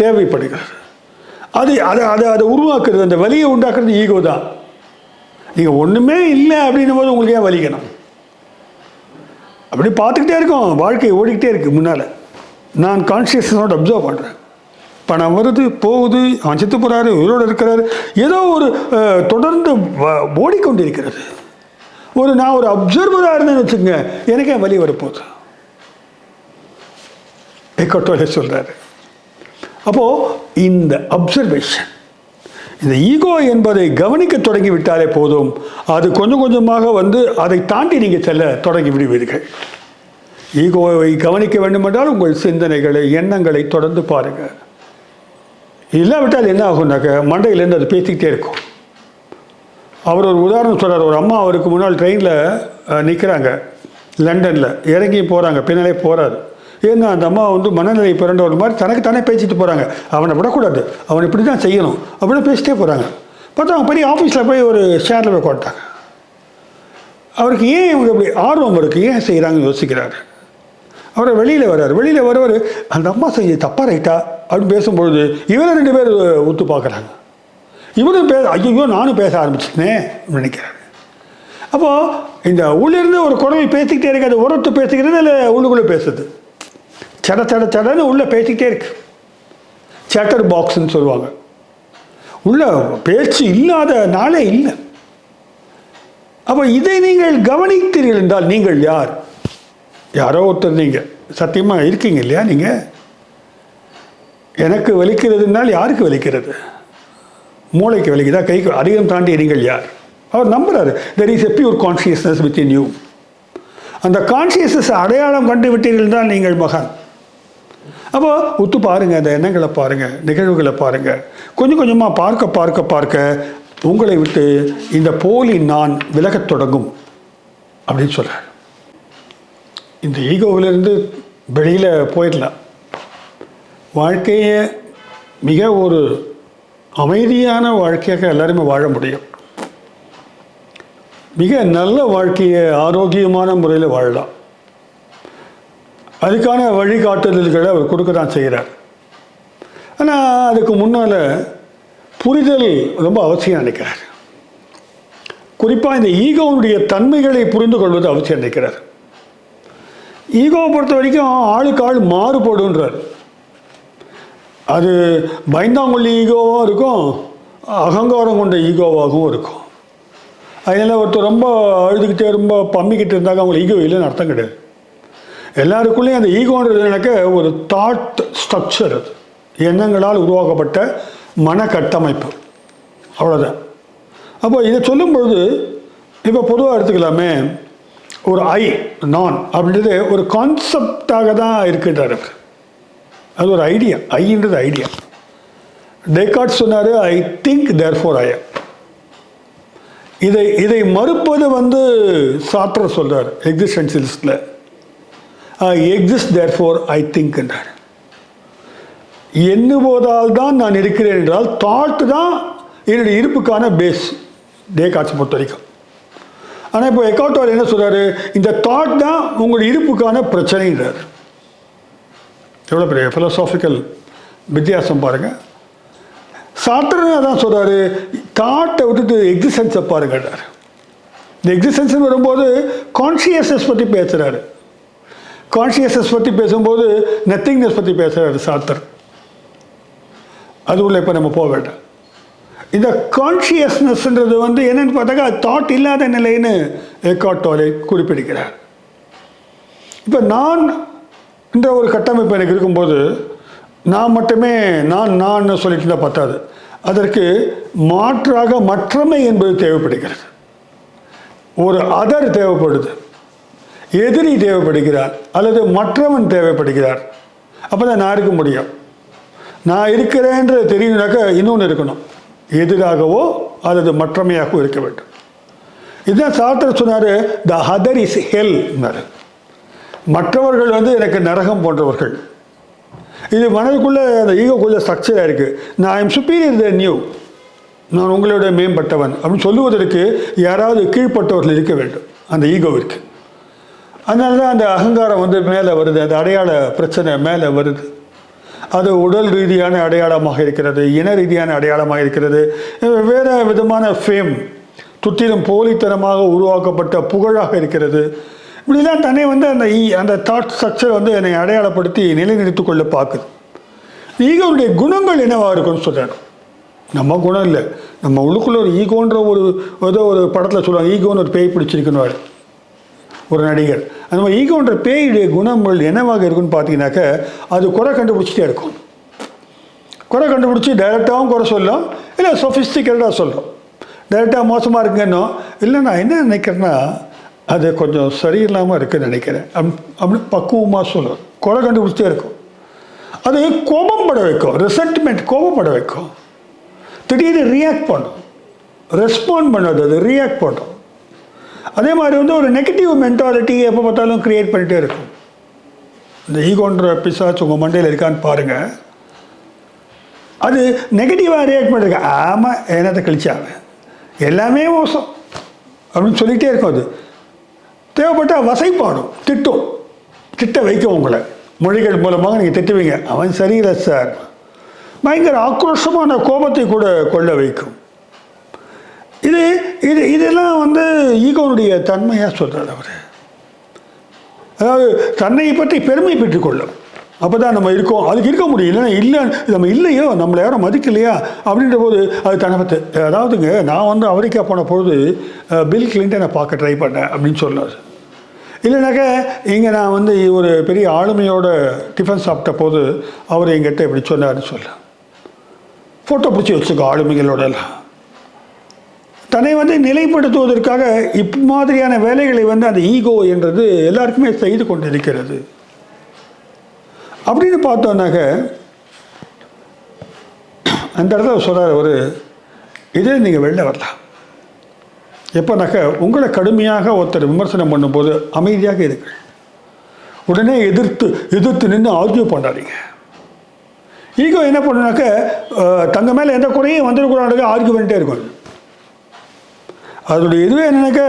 தேவைப்படுகிறது. அது அதை அதை அதை உருவாக்குறது, அந்த வலியை உண்டாக்குறது ஈகோ தான். நீங்கள் ஒன்றுமே இல்லை அப்படின்னும் போது உங்களுக்கு ஏன் வலிக்கணும்? அப்படி பார்த்துக்கிட்டே இருக்கோம், வாழ்க்கை ஓடிக்கிட்டே இருக்குது முன்னால். நான் கான்ஷியஸ்னோட அப்சர்வ் பண்ணுறேன். பணம் வருது போகுது, அவன் செத்து போகிறாரு, உயிரோடு இருக்கிறாரு, ஏதோ ஒரு தொடர்ந்து ஓடிக்கொண்டிருக்கிறது. நான் ஒரு அப்சர்வராக இருந்தேன்னு வச்சுக்கோங்க, எனக்கே வலி வரப்போகுது. எக்கோட்டோலே சொல்கிறாரு. அப்போது இந்த அப்சர்வேஷன், இந்த ஈகோ என்பதை கவனிக்க தொடங்கி விட்டாலே போதும், அது கொஞ்சம் கொஞ்சமாக அதை தாண்டி நீங்கள் செல்ல தொடங்கி விடுவீர்கள். ஈகோவை கவனிக்க வேண்டுமென்றால் உங்கள் சிந்தனைகளை, எண்ணங்களை தொடர்ந்து பாருங்கள். இல்லாவிட்டால் என்ன ஆகும்னாக்க மண்டையிலேருந்து அது பேசிக்கிட்டே இருக்கும். அவர் ஒரு உதாரணம் சொல்கிறார். ஒரு அம்மா அவருக்கு முன்னால் ட்ரெயினில் நிற்கிறாங்க, லண்டனில் இறங்கி போகிறாங்க, பின்னாலே போகிறாரு. ஏன்னா அந்த அம்மா மனநிலை பிறண்ட ஒரு மாதிரி தனக்கு தானே பேசிட்டு போகிறாங்க. அவனை விடக்கூடாது, அவனை இப்படி தான் செய்யணும் அப்படின்னு பேசிட்டே போகிறாங்க. பார்த்தா அவங்க பெரிய ஆஃபீஸில் போய் ஒரு ஷேரில் போய் போட்டாங்க. அவருக்கு ஏன் இவங்க இப்படி ஆர்வம் இருக்குது, ஏன் செய்கிறாங்கன்னு யோசிக்கிறாரு. அவரை வெளியில் வருவார். அந்த அம்மா செஞ்சு தப்பாக ரைட்டா அப்படின்னு பேசும்பொழுது இவரை 2 பேர் ஒத்து பார்க்குறாங்க. இவரும் ஐயோ நானும் பேச ஆரம்பிச்சிட்டேனே நினைக்கிறாரு. அப்போது இந்த உள்ளிருந்து ஒரு குரல் பேசிக்கிட்டே இருக்கு. அது உரத்து பேசிக்கிறது இல்லை உள்ளுக்குள்ளே பேசுது, சடன்னு உள்ளே பேசிக்கிட்டே இருக்கு. சேட்டர் பாக்ஸ்ன்னு சொல்லுவாங்க. உள்ள பேச்சு இல்லாத நாளே இல்லை. அப்போ இதை நீங்கள் கவனித்தீர்கள் என்றால் நீங்கள் யார்? யாரோ ஒருத்தர். நீங்கள் சத்தியமாக இருக்கீங்க இல்லையா? நீங்கள் எனக்கு வலிக்கிறதுனால் யாருக்கு வலிக்கிறது? மூளைக்கு வலிக்குதா, கைக்கு? அதிகம் தாண்டி நீங்கள் யார்? அவர் நம்புறாரு. There is a pure consciousness within you. அந்த கான்ஷியஸ்னஸ் அடையாளம் கண்டு விட்டீர்கள் தான் நீங்கள் மகான். அப்போ உத்து பாருங்கள், அந்த எண்ணங்களை பாருங்கள், நிகழ்வுகளை பாருங்கள். கொஞ்சம் கொஞ்சமாக பார்க்க உங்களை விட்டு இந்த போலி நான் விலகத் தொடங்கும் அப்படின்னு சொல்கிறார். இந்த ஈகோவிலிருந்து வெளியில் போயிடலாம். வாழ்க்கையை மிக ஒரு அமைதியான வாழ்க்கையாக எல்லாருமே வாழ முடியும். மிக நல்ல வாழ்க்கையை ஆரோக்கியமான முறையில் வாழலாம். அதுக்கான வழிகாட்டுதல்களை அவர் கொடுக்க தான் செய்கிறார். ஆனால் அதுக்கு முன்னால் புரிதல் ரொம்ப அவசியம் நினைக்கிறார். குறிப்பாக இந்த ஈகோவுடைய தன்மைகளை புரிந்து கொள்வது அவசியம் நினைக்கிறார். ஈகோவை பொறுத்த வரைக்கும் ஆளுக்கு ஆள் மாறுபடுன்றார். அது பயந்தாங்கொள்ளி ஈகோவாகவும் இருக்கும், அகங்காரம் கொண்ட ஈகோவாகவும் இருக்கும். அதனால் ஒருத்தர் ரொம்ப அழுதுகிட்டே ரொம்ப பம்மிக்கிட்டு இருந்தாங்க, அவங்களுக்கு ஈகோ இல்லைன்னு அர்த்தம் கிடையாது. எல்லாருக்குள்ளேயும் அந்த ஈகோன்றதுனாக்க ஒரு தாட் ஸ்ட்ரக்சர், அது எண்ணங்களால் உருவாக்கப்பட்ட மன கட்டமைப்பு, அவ்வளோதான். அப்போ இதை சொல்லும்பொழுது இப்போ பொதுவாக எடுத்துக்கலாமே, ஒரு நான் அப்படின்றது ஒரு கான்செப்டாக தான் இருக்கின்றார். அது ஒரு ஐடியா. ஐன்றது ஐடியா. டெக்கார்ட் சொன்னார், ஐ திங்க் தேர்ஃபோர் ஐ ஆம். இதை மறுப்பது சார்ட்டர் சொல்கிறார் எக்ஸிஸ்டென்ஷியலிஸ்டில். I exist therefore I think என்றார். எண்ணுவதால் தான் நான் இருக்கிறேன் என்றால் தாட் தான் என்னுடைய இருப்புக்கான பேஸ், டேக்கார்ட்ஸை பொறுத்த வரைக்கும். ஆனால் இப்போ எக்கார்ட் என்ன சொல்கிறாரு, இந்த தாட் தான் உங்களுடைய இருப்புக்கான பிரச்சனைன்றார். எவ்வளோ பெரிய ஃபிலோசாபிக்கல் வித்தியாசம் பாருங்கள். சார்ட்டர் அதான் சொல்கிறாரு, தாட்டை விட்டுட்டு எக்ஸிஸ்டன்ஸை பாருங்கன்றார். இந்த எக்ஸிஸ்டன்ஸ் வரும்போது கான்ஷியஸ்னஸ் பற்றி பேசுகிறாரு. கான்ஷியஸ்னஸ் பற்றி பேசும்போது நத்திங்னஸ் பற்றி பேசுகிறாரு சார்ட்டர். அது உள்ள இப்போ நம்ம போக வேண்டாம். இந்த கான்ஷியஸ்னஸ்ன்றது என்னென்னு பார்த்தாக்கா தாட் இல்லாத நிலைன்னு எக்கார்ட் டோலே குறிப்பிடுகிறார். இப்போ நான் என்ற ஒரு கட்டமைப்பு எனக்கு இருக்கும்போது நான் மட்டுமே நான் சொல்லிட்டு இருந்தால் பத்தாது. அதற்கு மாற்றாக மற்றமை என்பது தேவைப்படுகிறது. ஒரு அதர் தேவைப்படுது, எதிரி தேவைப்படுகிறார், அல்லது மற்றவன் தேவைப்படுகிறார். அப்போ தான் நான் இருக்க முடியும். நான் இருக்கிறேன்றது தெரியும்னாக்கா இன்னொன்று இருக்கணும், எதிராகவோ அல்லது மற்றமையாகவோ இருக்க வேண்டும். இதுதான் சார்ட்டர் சொன்னார், த அதர் இஸ் ஹெல். மற்றவர்கள் எனக்கு நரகம் போன்றவர்கள். இது மனதுக்குள்ளே அந்த ஈகோக்குள்ளே ஸ்ட்ரக்சராக இருக்குது. நான் ஐம் சுப்பீரியர் தென் யூ, நான் உங்களோட மேம்பட்டவன் அப்படின்னு சொல்லுவதற்கு யாராவது கீழ்ப்பட்டவர்கள் இருக்க வேண்டும் அந்த ஈகோவிற்கு. அதனால தான் அந்த அகங்காரம் மேலே வருது, அந்த அடையாள பிரச்சனை மேலே வருது. அது உடல் ரீதியான அடையாளமாக இருக்கிறது, இன ரீதியான அடையாளமாக இருக்கிறது, வேறு விதமான ஃபேம், சுற்றிலும் போலித்தனமாக உருவாக்கப்பட்ட புகழாக இருக்கிறது. இப்படிலாம் தன்னை வந்து அந்த தாட் ஸ்ட்ரக்சர் வந்து என்னை அடையாளப்படுத்தி நிலைநிறுத்திக் கொள்ள பார்க்குது. ஈகோனுடைய குணங்கள் என்னவாக இருக்குன்னு சொல்கிறார். நம்ம குணம் இல்லை, நம்ம உள்ளுக்குள்ள ஒரு ஈகோன்ற ஏதோ ஒரு படத்தில் சொல்லுவாங்க, ஈகோன்னு ஒரு பேய் பிடிச்சிருக்குன்னு ஒரு நடிகர். அந்த மாதிரி ஈகோன்ற பேயுடைய குணங்கள் என்னவாக இருக்குன்னு பார்த்தீங்கன்னாக்க, அது குறை கண்டுபிடிச்சிட்டே இருக்கும். குறை கண்டுபிடிச்சி டைரெக்டாகவும் குறை சொல்லலாம், இல்லை சொஃபிஸ்டிகேட்டடாக சொல்லலாம். டைரெக்டாக மோசமாக இருக்குங்கன்னோ, இல்லை நான் என்ன நினைக்கிறேன்னா அது கொஞ்சம் சரியில்லாமல் இருக்குன்னு நினைக்கிறேன் அப்படின்னு பக்குவமாக சொல்லுவோம். குறை கண்டுபிடிச்சிட்டே இருக்கும். அது கோபம் பட வைக்கும், ரிசென்ட்மெண்ட் கோபப்பட வைக்கும். திடீர்னு ரியாக்ட் பண்ணும், ரெஸ்பாண்ட் பண்ணாது, அது ரியாக்ட் பண்ணும். அதே மாதிரி வந்து ஒரு நெகட்டிவ் மென்டாலிட்டி எப்போ பார்த்தாலும் க்ரியேட் பண்ணிகிட்டே இருக்கும். இந்த ஈகோன்ற பிசாச்சு உங்கள் மண்டையில் இருக்கான்னு பாருங்கள். அது நெகட்டிவாக ரியாக்ட் பண்ணுறதுக்கு ஆமாம் என்னத்தை கழிச்சாங்க எல்லாமே மோசம் அப்படின்னு சொல்லிகிட்டே இருக்கும். அது தேவைப்பட்டால் வசைப்பாடும், திட்ட வைக்கும். உங்களை மொழிகள் மூலமாக நீங்கள் திட்டுவீங்க, அவன் சரியில்லை சார், பயங்கர ஆக்ரோஷமான கோபத்தை கூட கொள்ள வைக்கும். இதெல்லாம் வந்து ஈகோனுடைய தன்மையாக சொல்கிறார் அவர். அதாவது தன்னை பற்றி பெருமை பெற்றுக்கொள்ளும். அப்போ தான் நம்ம இருக்கோம், அதுக்கு இருக்க முடியும். இல்லைன்னா இல்லை நம்ம இல்லையோ, நம்மளை யாரும் மதிக்கலையா அப்படின்ற போது அது தனப்பத்து. அதாவதுங்க, நான் வந்து அமெரிக்கா போன பொழுது பில் கிளின்டனை பார்க்க ட்ரை பண்ணேன் அப்படின்னு சொன்னார். இல்லைனாக்கா இங்கே நான் வந்து ஒரு பெரிய ஆளுமையோட டிஃபன் சாப்பிட்ட போது அவர் எங்கிட்ட இப்படி சொன்னார்னு சொல்ல, ஃபோட்டோ பிடிச்சி வச்சுக்கோ ஆளுமைகளோடலாம். தன்னை வந்து நிலைப்படுத்துவதற்காக மாதிரியான வேலைகளை வந்து அந்த ஈகோ என்றது எல்லாருக்குமே செய்து கொண்டு இருக்கிறது. அப்படின்னு பார்த்தோன்னாக்க அந்த இடத்துல சொல்கிறார் ஒரு இதே நீங்கள் வெளில வரலாம். எப்போனாக்க உங்களை கடுமையாக ஒருத்தர் விமர்சனம் பண்ணும்போது அமைதியாக இருங்கள். உடனே எதிர்த்து நின்று ஆர்கியூ பண்ணாதீங்க. ஈகோ என்ன பண்ணுனாக்க தங்க மேலே எந்த குறையும் வந்துடக்கூடாது, ஆர்கியூ பண்ணிட்டே இருக்கும். அதனுடைய இதுவே என்னன்னாக்க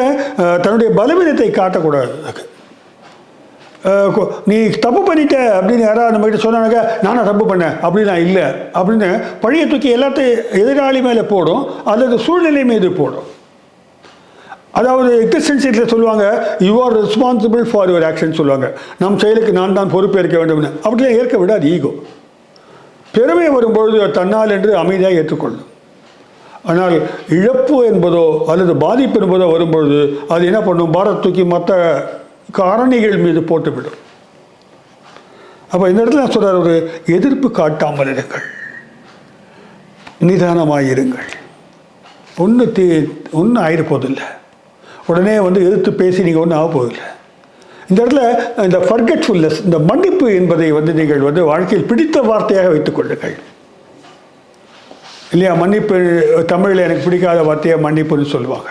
தன்னுடைய பலவீனத்தை காட்டக்கூடாது. நீ தப்பு பண்ணிட்ட அப்படின்னு யாராவது நம்மகிட்ட சொன்னாக்க நானா தப்பு பண்ணேன் அப்படின்னா இல்லை அப்படின்னு பழைய தூக்கி எல்லாத்தையும் எதிராளி மேலே போடும், அல்லது சூழ்நிலை மீது போடும். அதாவது எக்ஸிஸ்டென்சியலில் சொல்லுவாங்க, you are responsible for your action சொல்லுவாங்க. நம் செயலுக்கு நான் தான் பொறுப்பேற்க வேண்டும்னு. அப்படிலாம் ஏற்க விடாது ஈகோ. பெருமை வரும்பொழுது தன்னால் என்று அமைதியாக ஏற்றுக்கொள்ளும். ஆனால் இழப்பு என்பதோ அல்லது பாதிப்பு என்பதோ வரும்பொழுது அது என்ன பண்ணும், பாரத் தூக்கி மற்ற காரணிகள் மீது போட்டுவிடும். அப்போ இந்த இடத்துல நான் சொல்கிறார், ஒரு எதிர்ப்பு காட்டாமல் இருங்கள், நிதானமாயிருங்கள். ஒன்றும் ஆயிரப்போதில்லை. உடனே வந்து எதிர்த்து பேசி நீங்கள் ஒன்றும் ஆக போவதில்லை. இந்த இடத்துல இந்த ஃபர்கெட்ஃபுல்னஸ், இந்த மன்னிப்பு என்பதை வந்து நீங்கள் வந்து வாழ்க்கையில் பிடித்த வார்த்தையாக வைத்துக் கொள்ளுங்கள். இல்லையா? மன்னிப்பு தமிழில் எனக்கு பிடிக்காத வார்த்தையாக மன்னிப்புன்னு சொல்லுவாங்க.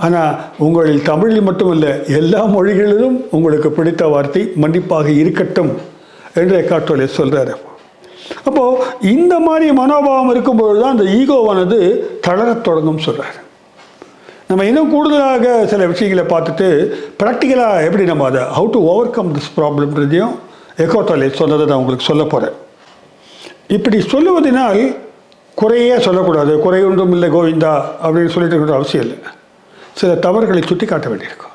ஆனால் உங்களில் தமிழில் மட்டும் இல்லை, எல்லா மொழிகளிலும் உங்களுக்கு பிடித்த வார்த்தை மன்னிப்பாக இருக்கட்டும் என்று எக்கார்ட் டோலே சொல்கிறாரு. அப்போது இந்த மாதிரி மனோபாவம் இருக்கும்பொழுது தான் அந்த ஈகோவானது தளரத் தொடங்கும் சொல்கிறார். நம்ம இன்னும் கூடுதலாக சில விஷயங்களை பார்த்துட்டு ப்ராக்டிக்கலாக எப்படி நம்ம அதை how to overcome this ப்ராப்ளம்ன்றதையும் எக்கார்ட் டோலே சொன்னதை நான் உங்களுக்கு சொல்ல போகிறேன். இப்படி சொல்லுவதனால் குறையே சொல்லக்கூடாது, குறை ஒன்றும் இல்லை கோவிந்தா அப்படின்னு சொல்லிட்டு இருக்கிற அவசியம் இல்லை. சில தவறுகளை சுட்டி காட்ட வேண்டியிருக்கும்.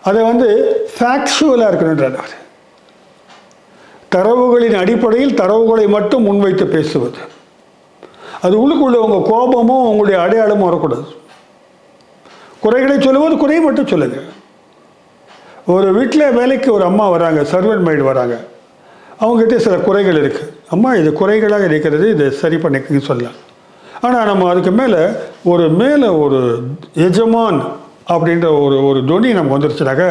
அதை வந்து ஃபேக்சுவலாக இருக்கணுன்றார் அவர். தரவுகளின் அடிப்படையில் தரவுகளை மட்டும் முன்வைத்து பேசுவது, அது உள்ளுக்குள்ள உங்கள் கோபமும் உங்களுடைய அடையாளமும் வரக்கூடாது. குறைகளை சொல்லுவது குறையை மட்டும் சொல்லுங்க. ஒரு வீட்டில் வேலைக்கு ஒரு அம்மா வராங்க, சர்வன்ட் மைடு வராங்க, அவங்ககிட்ட சில குறைகள் இருக்குது. அம்மா இது குறைகளாக இருக்கிறது, இதை சரி பண்ணிக்கன்னு சொல்லலாம். ஆனால் நம்ம அதுக்கு மேலே ஒரு எஜமான் அப்படின்ற ஒரு தொனி நமக்கு வந்துருச்சுனாக்க,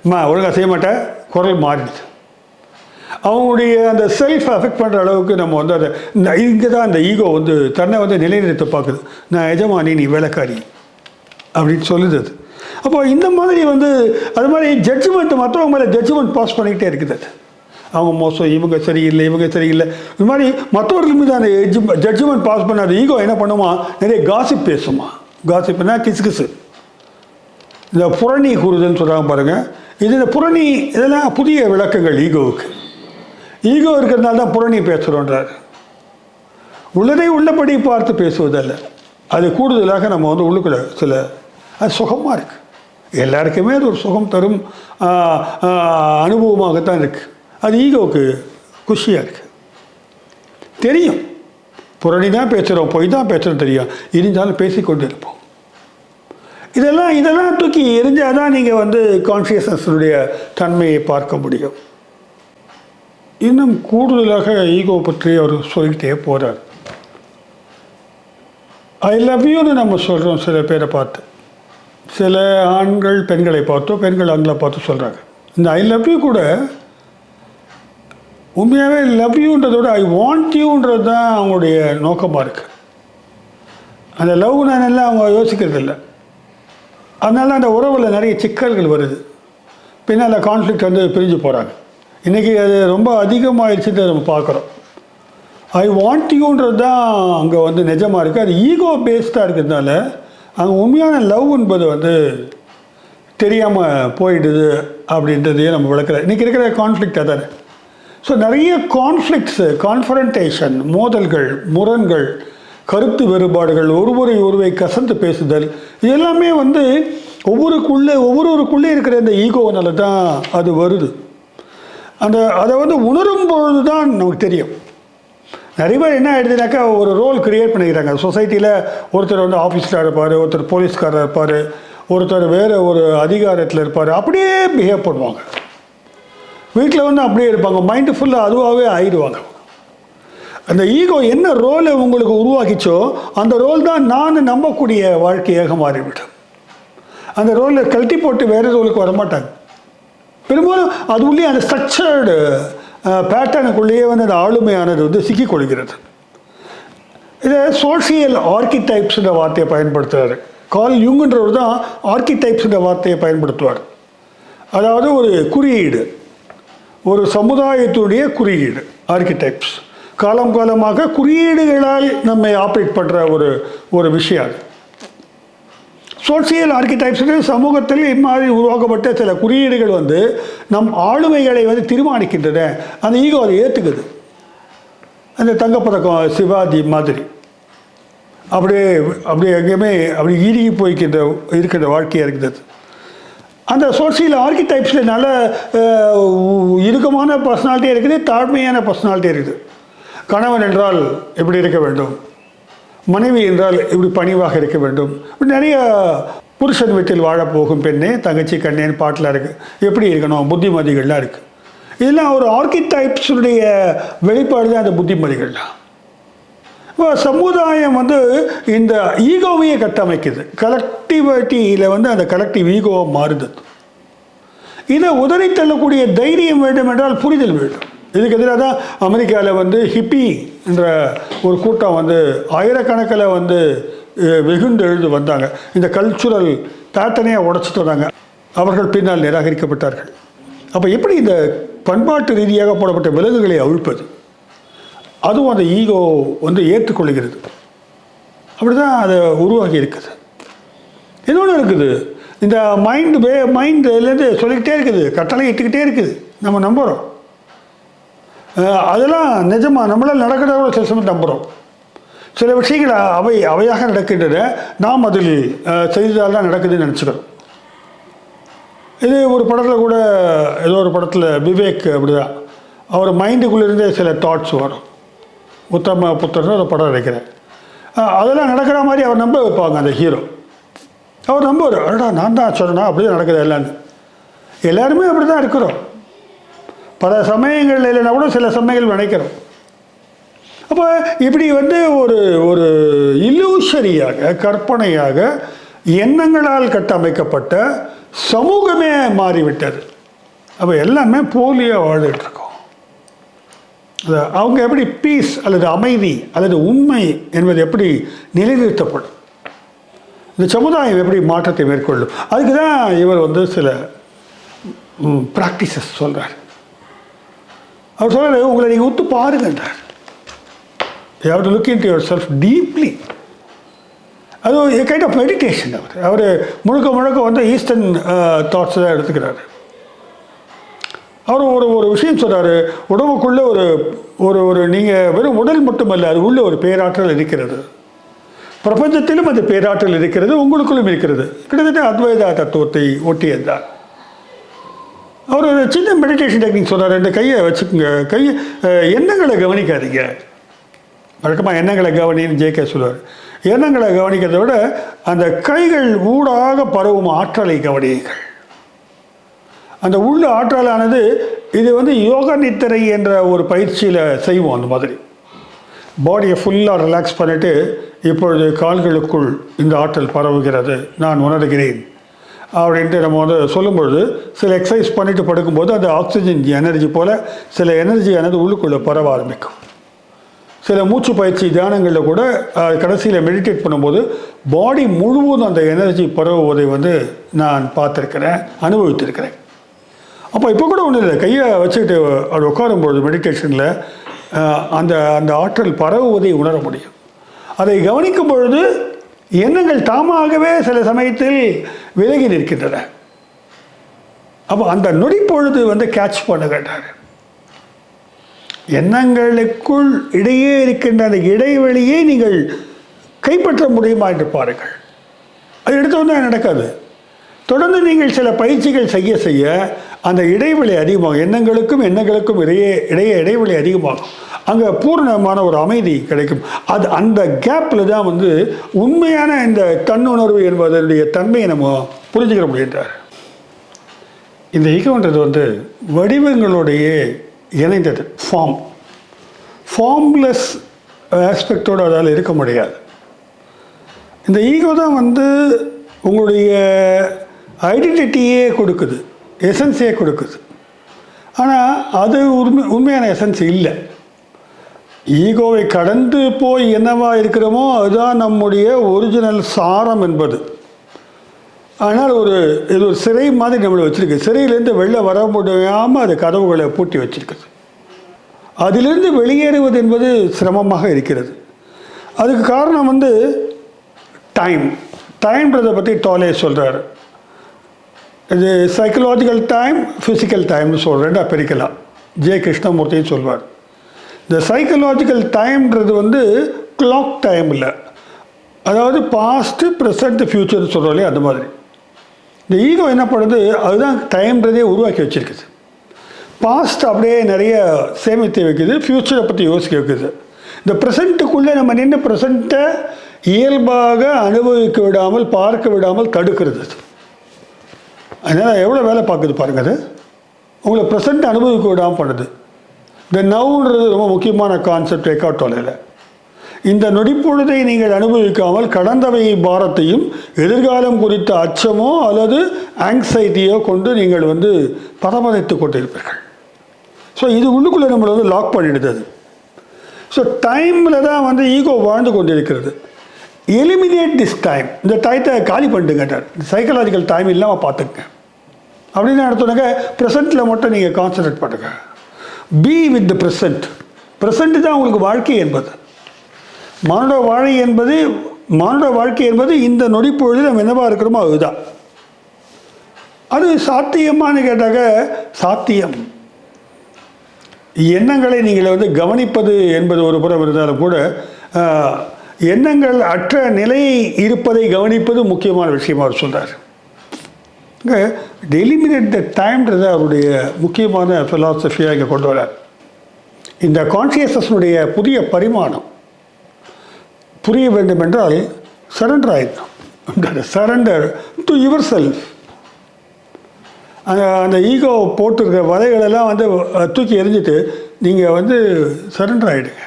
அம்மா ஒழுங்காக செய்ய மாட்டேன், குரல் மாறிடுது. அவங்களுடைய அந்த செல்ஃப் அஃபெக்ட் பண்ணுற அளவுக்கு நம்ம வந்து அதை இங்கே தான் அந்த ஈகோ வந்து தன்னை வந்து நிலைநிறுத்த பார்க்குது. நான் எஜமானி, நீ வேலைக்காரி அப்படின்னு சொல்லுது அது. அப்போ இந்த மாதிரி வந்து அது மாதிரி ஜட்ஜ்மெண்ட், மற்றவங்க மேலே ஜட்ஜ்மெண்ட் பாஸ் பண்ணிக்கிட்டே இருக்குது. அது அவங்க மோசம், இவங்க சரியில்லை, இவங்க சரியில்லை, இது மாதிரி மற்றவர்கள் மீது அந்த ஜட்ஜ்மெண்ட் பாஸ் பண்ணாத ஈகோ என்ன பண்ணுமா, நிறைய காசிப் பேசுமா. காசிப்னா கிசு, இந்த புரணி கூறுதல்னு சொல்கிறாங்க பாருங்கள். இது இந்த புரணி, இதெல்லாம் புதிய விளக்கங்கள் ஈகோவுக்கு. ஈகோ இருக்கிறதுனால தான் புரணி பேசுகிறோன்றார். உள்ளதை உள்ளபடி பார்த்து பேசுவதல்ல, அது கூடுதலாக நம்ம வந்து உள்ளுக்குள்ள சில அது சுகமாக இருக்குது. எல்லாருக்குமே அது ஒரு சுகம் தரும் அனுபவமாகத்தான் இருக்குது. அது ஈகோவுக்கு குஷியாக இருக்குது. தெரியும் புரணி தான் பேசுகிறோம், பொய் தான் பேசுகிறோம் தெரியும், இருந்தாலும் பேசிக்கொண்டு இருப்போம். இதெல்லாம் தூக்கி எரிஞ்சால் தான் நீங்கள் வந்து கான்ஷியஸ்னஸுடைய தன்மையை பார்க்க முடியும். இன்னும் கூடுதலாக ஈகோ பற்றி அவர் சொல்லிக்கிட்டே போகிறார். ஐ லவ் யூன்னு நம்ம சொல்கிறோம் சில பேரை பார்த்து, சில ஆண்கள் பெண்களை பார்த்தோ, பெண்கள் ஆண்களை பார்த்து சொல்கிறாங்க. இந்த ஐ லவ் யூ கூட உண்மையாகவே லவ் யூன்றதோட ஐ வாண்ட் யூன்றது தான் அவங்களுடைய நோக்கமாக இருக்குது. அந்த லவ் நானெல்லாம் அவங்க யோசிக்கிறது இல்லை. அதனால அந்த உறவில் நிறைய சிக்கல்கள் வருது. பின்னால் கான்ஃப்ளிக்ட் வந்து பிரிஞ்சு போகிறாங்க. இன்றைக்கி அது ரொம்ப அதிகமாகிடுச்சுன்னு நம்ம பார்க்குறோம். ஐ வாண்ட் யூன்றது தான் அங்கே வந்து நிஜமாக இருக்குது. அது ஈகோ பேஸ்டாக இருக்கிறதுனால அங்கே உண்மையான லவ் என்பது வந்து தெரியாமல் போயிடுது அப்படின்றதையே நம்ம விளக்கல. இன்றைக்கி இருக்கிற கான்ஃப்ளிக்ட் அதானே. ஸோ நிறைய கான்ஃப்ளிக்ட்ஸு, கான்ஃபரன்டேஷன், மோதல்கள், முரண்கள், கருத்து வேறுபாடுகள், ஒருவரை கசந்து பேசுதல், இது எல்லாமே வந்து ஒவ்வொருவருக்குள்ளே இருக்கிற இந்த ஈகோனால தான் அது வருது. அதை வந்து உணரும் பொழுது தான் நமக்கு தெரியும். நிறைய பேர் என்ன ஆகிடுதுனாக்கா ஒரு ரோல் க்ரியேட் பண்ணிக்கிறாங்க சொசைட்டியில். ஒருத்தர் வந்து ஆஃபீஸில் இருப்பார், ஒருத்தர் போலீஸ்காரர் இருப்பார், ஒருத்தர் வேறு ஒரு அதிகாரத்தில் இருப்பார், அப்படியே பிஹேவ் பண்ணுவாங்க. வீட்டில் வந்து அப்படியே இருப்பாங்க, மைண்டு ஃபுல்லாக அதுவாகவே ஆயிடுவாங்க. அந்த ஈகோ என்ன ரோலை உங்களுக்கு உருவாக்கிச்சோ அந்த ரோல் தான் நான் நம்பக்கூடிய வாழ்க்கையாக மாறிவிடும். அந்த ரோலில் கழட்டி போட்டு வேறு ரோலுக்கு வரமாட்டாங்க. பெரும்பாலும் அது உள்ளே அந்த ஸ்ட்ரக்சர்டு பேட்டர்னுக்குள்ளேயே வந்து அந்த ஆளுமையானது வந்து சிக்கிக்கொள்கிறது. இதை சோஷியல் ஆர்கிடைப்ஸ்ன்ற வார்த்தையை பயன்படுத்துகிறார். கால் யூங்குன்றவர் தான் ஆர்கிடைப்ஸ்ன்ற வார்த்தையை பயன்படுத்துவார். அதாவது ஒரு குறியீடு, ஒரு சமுதாயத்துடைய குறியீடு, ஆர்கிடைப்ஸ். காலம் காலமாக குறியீடுகளால் நம்மை ஆப்ரேட் பண்ணுற ஒரு விஷயம் அது. சோசியல் ஆர்கிடைப்ஸுக்கு சமூகத்தில் இம்மாதிரி உருவாக்கப்பட்ட சில குறியீடுகள் வந்து நம் ஆளுமைகளை வந்து தீர்மானிக்கின்றன. அந்த ஈகோ அதை ஏற்றுக்குது. அந்த தங்கப்பதக்கம் சிவாஜி மாதிரி அப்படியே எங்கேயுமே அப்படி ஈடுகி இருக்கிற வாழ்க்கையாக இருக்குது. அந்த சோசியல் ஆர்கிடைப்ஸில் நல்ல இறுக்கமான பர்சனாலிட்டியாக இருக்குது, தாழ்மையான பர்சனாலிட்டியாக இருக்குது. கணவன் என்றால் எப்படி இருக்க வேண்டும், மனைவி என்றால் இப்படி பணிவாக இருக்க வேண்டும், இப்படி நிறைய புருஷன் வீட்டில் வாழப்போகும் பெண்ணே தங்கச்சி கண்ணேன்னு பாட்டில் இருக்குது, எப்படி இருக்கணும், புத்திமதிகள்லாம் இருக்குது. இதெல்லாம் ஒரு ஆர்கிடைப்ஸுடைய வெளிப்பாடு தான் அந்த புத்திமதிகள்லாம். இப்போ சமுதாயம் வந்து இந்த ஈகோவையே கட்டமைக்குது. கலெக்டிவிட்டியில் வந்து அந்த கலெக்டிவ் ஈகோவை மாறுது. இதை உதறி தள்ளக்கூடிய தைரியம் வேண்டும் என்றால் புரிதல் வேண்டும். இதுக்கு எதிராக தான் அமெரிக்காவில் வந்து ஹிப்பி என்ற ஒரு கூட்டம் வந்து ஆயிரக்கணக்கில் வந்து வெகுண்டு எழுந்து வந்தாங்க. இந்த கல்ச்சுரல் பேட்டர்னையை உடைச்சிட்டு வந்தாங்க. அவர்கள் பின்னால் நிராகரிக்கப்பட்டார்கள். அப்போ எப்படி இந்த பண்பாட்டு ரீதியாக போடப்பட்ட விலங்குகளை அவிழ்ப்பது? அதுவும் அந்த ஈகோ வந்து ஏற்றுக்கொள்கிறது. அப்படி தான் அதை உருவாகி இருக்குது. இன்னொன்று இருக்குது, இந்த மைண்டுலேருந்து சொல்லிக்கிட்டே இருக்குது, கட்டளை இட்டுக்கிட்டே இருக்குது, நம்ம நம்புகிறோம். அதெல்லாம் நிஜமாக நம்மளால் நடக்கிறத சில சமயம் நம்புகிறோம். சில விஷயங்கள் அவையாக நடக்கின்றன, நாம் அதில் செய்ததால் தான் நடக்குதுன்னு நினச்சிக்கிறோம். இது ஒரு படத்தில் கூட, ஏதோ ஒரு படத்தில் விவேக் அப்படி தான், அவர் மைண்டுக்குள்ளேருந்தே சில தாட்ஸ் வரும். உத்தம புத்தர்னு ஒரு படம் நினைக்கிறேன். அதெல்லாம் நடக்கிற மாதிரி அவர் நம்ப வைப்பாங்க அந்த ஹீரோ. அவர் நம்புவார், அடடா நான் தான் சொன்னா அப்படியே நடக்குது எல்லான்னு. எல்லாருமே அப்படி தான் இருக்கிறோம். பல சமயங்கள் இல்லைன்னா கூட சில சமயங்கள் நினைக்கிறோம். அப்போ இப்படி வந்து ஒரு இல்லூஷரியாக, கற்பனையாக, எண்ணங்களால் கட்டமைக்கப்பட்ட சமூகமே மாறிவிட்டது. அப்போ எல்லாமே போலியாக வாழ்ந்துட்டுருக்கோம். அவங்க எப்படி பீஸ் அல்லது அமைதி அல்லது உண்மை என்பது எப்படி நிலைநிறுத்தப்படும், இந்த சமுதாயம் எப்படி மாற்றத்தை மேற்கொள்ளும், அதுக்கு தான் இவர் வந்து சில ப்ராக்டிசஸ் சொல்கிறார். அவர் சொல்கிறார், உங்களை நீங்கள் உத்து பாருங்கன்றார். You have to look into yourself deeply. அது ஒரு கைண்ட் ஆஃப் மெடிடேஷன். அவர் முழுக்க வந்து ஈஸ்டர்ன் தாட்ஸ் தான் எடுத்துக்கிறார். அவர் ஒரு விஷயம் சொல்கிறாரு, உடம்புக்குள்ளே ஒரு ஒரு ஒரு நீங்கள் வெறும் உடல் மட்டுமல்ல, அது உள்ள ஒரு பேராற்றல் இருக்கிறது. பிரபஞ்சத்திலும் அந்த பேராற்றல் இருக்கிறது, உங்களுக்குள்ளும் இருக்கிறது. கிட்டத்தட்ட அத்வைத தத்துவத்தை ஒட்டியது தான். அவர் ஒரு சின்ன மெடிடேஷன் டெக்னிக் சொல்கிறார். ரெண்டு கையை வச்சுக்கோங்க, எண்ணங்களை கவனிக்காதீங்க. வழக்கமாக எண்ணங்களை கவனின்னு ஜேகே சொல்லுவார். எண்ணங்களை கவனிக்கிறதை விட அந்த கைகள் ஊடாக பரவும் ஆற்றலை கவனியுங்கள். அந்த உள்ள ஆற்றலானது இது யோக நித்திரை என்ற ஒரு பயிற்சியில் செய்வோம். அந்த மாதிரி பாடியை ஃபுல்லாக ரிலாக்ஸ் பண்ணிவிட்டு, இப்பொழுது கால்களுக்குள் இந்த ஆற்றல் பரவுகிறது, நான் உணர்கிறேன் அப்படின்ட்டு நம்ம சொல்லும்பொழுது, சில எக்ஸசைஸ் பண்ணிவிட்டு படுக்கும்போது அந்த ஆக்சிஜன் எனர்ஜி போல் சில எனர்ஜியானது உள்ளுக்குள்ளே பரவ ஆரம்பிக்கும். சில மூச்சு பயிற்சி தியானங்களில் கூட கடைசியில் மெடிடேட் பண்ணும்போது பாடி முழுவதும் அந்த எனர்ஜி பரவுவதை நான் பார்த்துருக்கிறேன், அனுபவித்திருக்கிறேன். அப்போ இப்போ கூட ஒன்றும் இல்லை, கையை வச்சுக்கிட்டு அப்படி உட்காரும்பொழுது மெடிடேஷனில் அந்த அந்த ஆற்றல் பரவுவதை உணர முடியும். அதை கவனிக்கும் பொழுது எண்ணங்கள் தாமாகவே சில சமயத்தில் விலகி நிற்கின்றன. அப்போ அந்த நொடிப்பொழுது கேட்ச் பண்ண கேட்டார். எண்ணங்களுக்குள் இடையே இருக்கின்ற அந்த இடைவெளியை நீங்கள் கைப்பற்ற முடியுமா என்று பாருங்கள். அது எடுத்தோன்னே நடக்காது. தொடர்ந்து நீங்கள் சில பயிற்சிகள் செய்ய செய்ய அந்த இடைவெளி அதிகமாகும். எண்ணங்களுக்கும் இடையே இடைவெளி அதிகமாகும். அங்கே பூர்ணமான ஒரு அமைதி கிடைக்கும். அது அந்த கேப்பில் தான் உண்மையான இந்த தன்னுணர்வு என்பதனுடைய தன்மையை நம்ம புரிஞ்சுக்கிற முடிகின்றார். இந்த ஈகோன்றது வடிவங்களுடைய இணைந்தது. ஃபார்ம்லெஸ் ஆஸ்பெக்டோடு அதால் இருக்க முடியாது. இந்த ஈகோ தான் உங்களுடைய ஐடென்டிட்டியே கொடுக்குது, எசன்ஸே கொடுக்குது. ஆனால் அது உண்மையான எசன்ஸ் இல்லை. ஈகோவை கடந்து போய் என்னவா இருக்கிறோமோ அதுதான் நம்முடைய ஒரிஜினல் சாரம் என்பது. ஆனால் இது ஒரு சிறை மாதிரி நம்மளை வச்சுருக்கு. சிறையிலேருந்து வெளில வர முடியாமல் அது கதவுகளை பூட்டி வச்சுருக்குது. அதிலிருந்து வெளியேறுவது என்பது சிரமமாக இருக்கிறது. அதுக்கு காரணம் டைம்ன்றதை பற்றி டோலே சொல்கிறார். இது சைக்கலாஜிக்கல் டைம், ஃபிசிக்கல் டைம்னு சொல்கிறேன் பிரிக்கலாம். ஜே கிருஷ்ணமூர்த்தியும் சொல்வார். இந்த சைக்கலாஜிக்கல் டைம்ன்றது கிளாக் டைம் இல்லை, அதாவது பாஸ்ட்டு ப்ரெசண்ட் ஃப்யூச்சர்னு சொல்கிறோம் இல்லையா, அந்த மாதிரி. இந்த ஈகோ என்ன பண்ணுது, அதுதான் டைம்ன்றதே உருவாக்கி வச்சுருக்குது. பாஸ்ட் அப்படியே நிறைய சேமித்து வைக்குது, ஃப்யூச்சரை பற்றி யோசிக்க வைக்குது. இந்த ப்ரெசண்ட்டுக்குள்ளே நம்ம நின்று ப்ரெசண்ட்டை இயல்பாக அனுபவிக்க விடாமல், பார்க்க விடாமல் தடுக்கிறது. அதனால் எவ்வளோ வேலை பார்க்குது பாருங்கள். அது உங்களை ப்ரெசண்ட் அனுபவிக்க விடாமல் பண்ணுது. இந்த நவுன்றது ரொம்ப முக்கியமான கான்செப்ட் எக்கார்ட் டோலேல. இந்த நொடிப்பொழுதை நீங்கள் அனுபவிக்காமல் கடந்தவை பாரத்தையும் எதிர்காலம் குறித்த அச்சமோ அல்லது ஆங்ஸைட்டியோ கொண்டு நீங்கள் பரமதித்து கொண்டிருப்பீர்கள். ஸோ இது உள்ளுக்குள்ளே நம்மளை லாக் பண்ணிடுது. ஸோ டைமில் தான் ஈகோ வாழ்ந்து கொண்டிருக்கிறது. எலிமினேட் திஸ் டைம், இந்த டயத்தை காலி பண்ணிட்டுங்கட்டார். சைக்கலாஜிக்கல் டைம் இல்லாமல் பார்த்துங்க அப்படின்னு நடத்துனாக்க ப்ரெசண்ட்டில் மட்டும் நீங்கள் கான்சன்ட்ரேட் பண்ணுங்க. Be with the present. Present தான் உங்களுக்கு வாழ்க்கை என்பது. மானுட வாழ்க்கை என்பது இந்த நொடிப்பொழுது நம்ம என்னவா இருக்கிறோமோ அதுதான். அது சாத்தியமானு கேட்டாக்க சாத்தியம். எண்ணங்களை நீங்கள் கவனிப்பது என்பது ஒரு புறம் இருந்தாலும் கூட எண்ணங்கள் அற்ற நிலையை இருப்பதை கவனிப்பது முக்கியமான விஷயமா அவர் சொல்கிறார். எலிமினேட் த டைம்ன்றது அவருடைய முக்கியமான ஃபிலாசபியாக இங்கே கொண்டு வரார். இந்த கான்ஷியஸ்னஸுடைய புதிய பரிமாணம் புரிய வேண்டும் என்றால் சரண்டர் ஆகிடும். Surrender to your self. அந்த ஈகோ போட்டிருக்கிற வலைகளெல்லாம் தூக்கி எறிஞ்சிட்டு நீங்கள் சரண்டர் ஆகிடுங்க.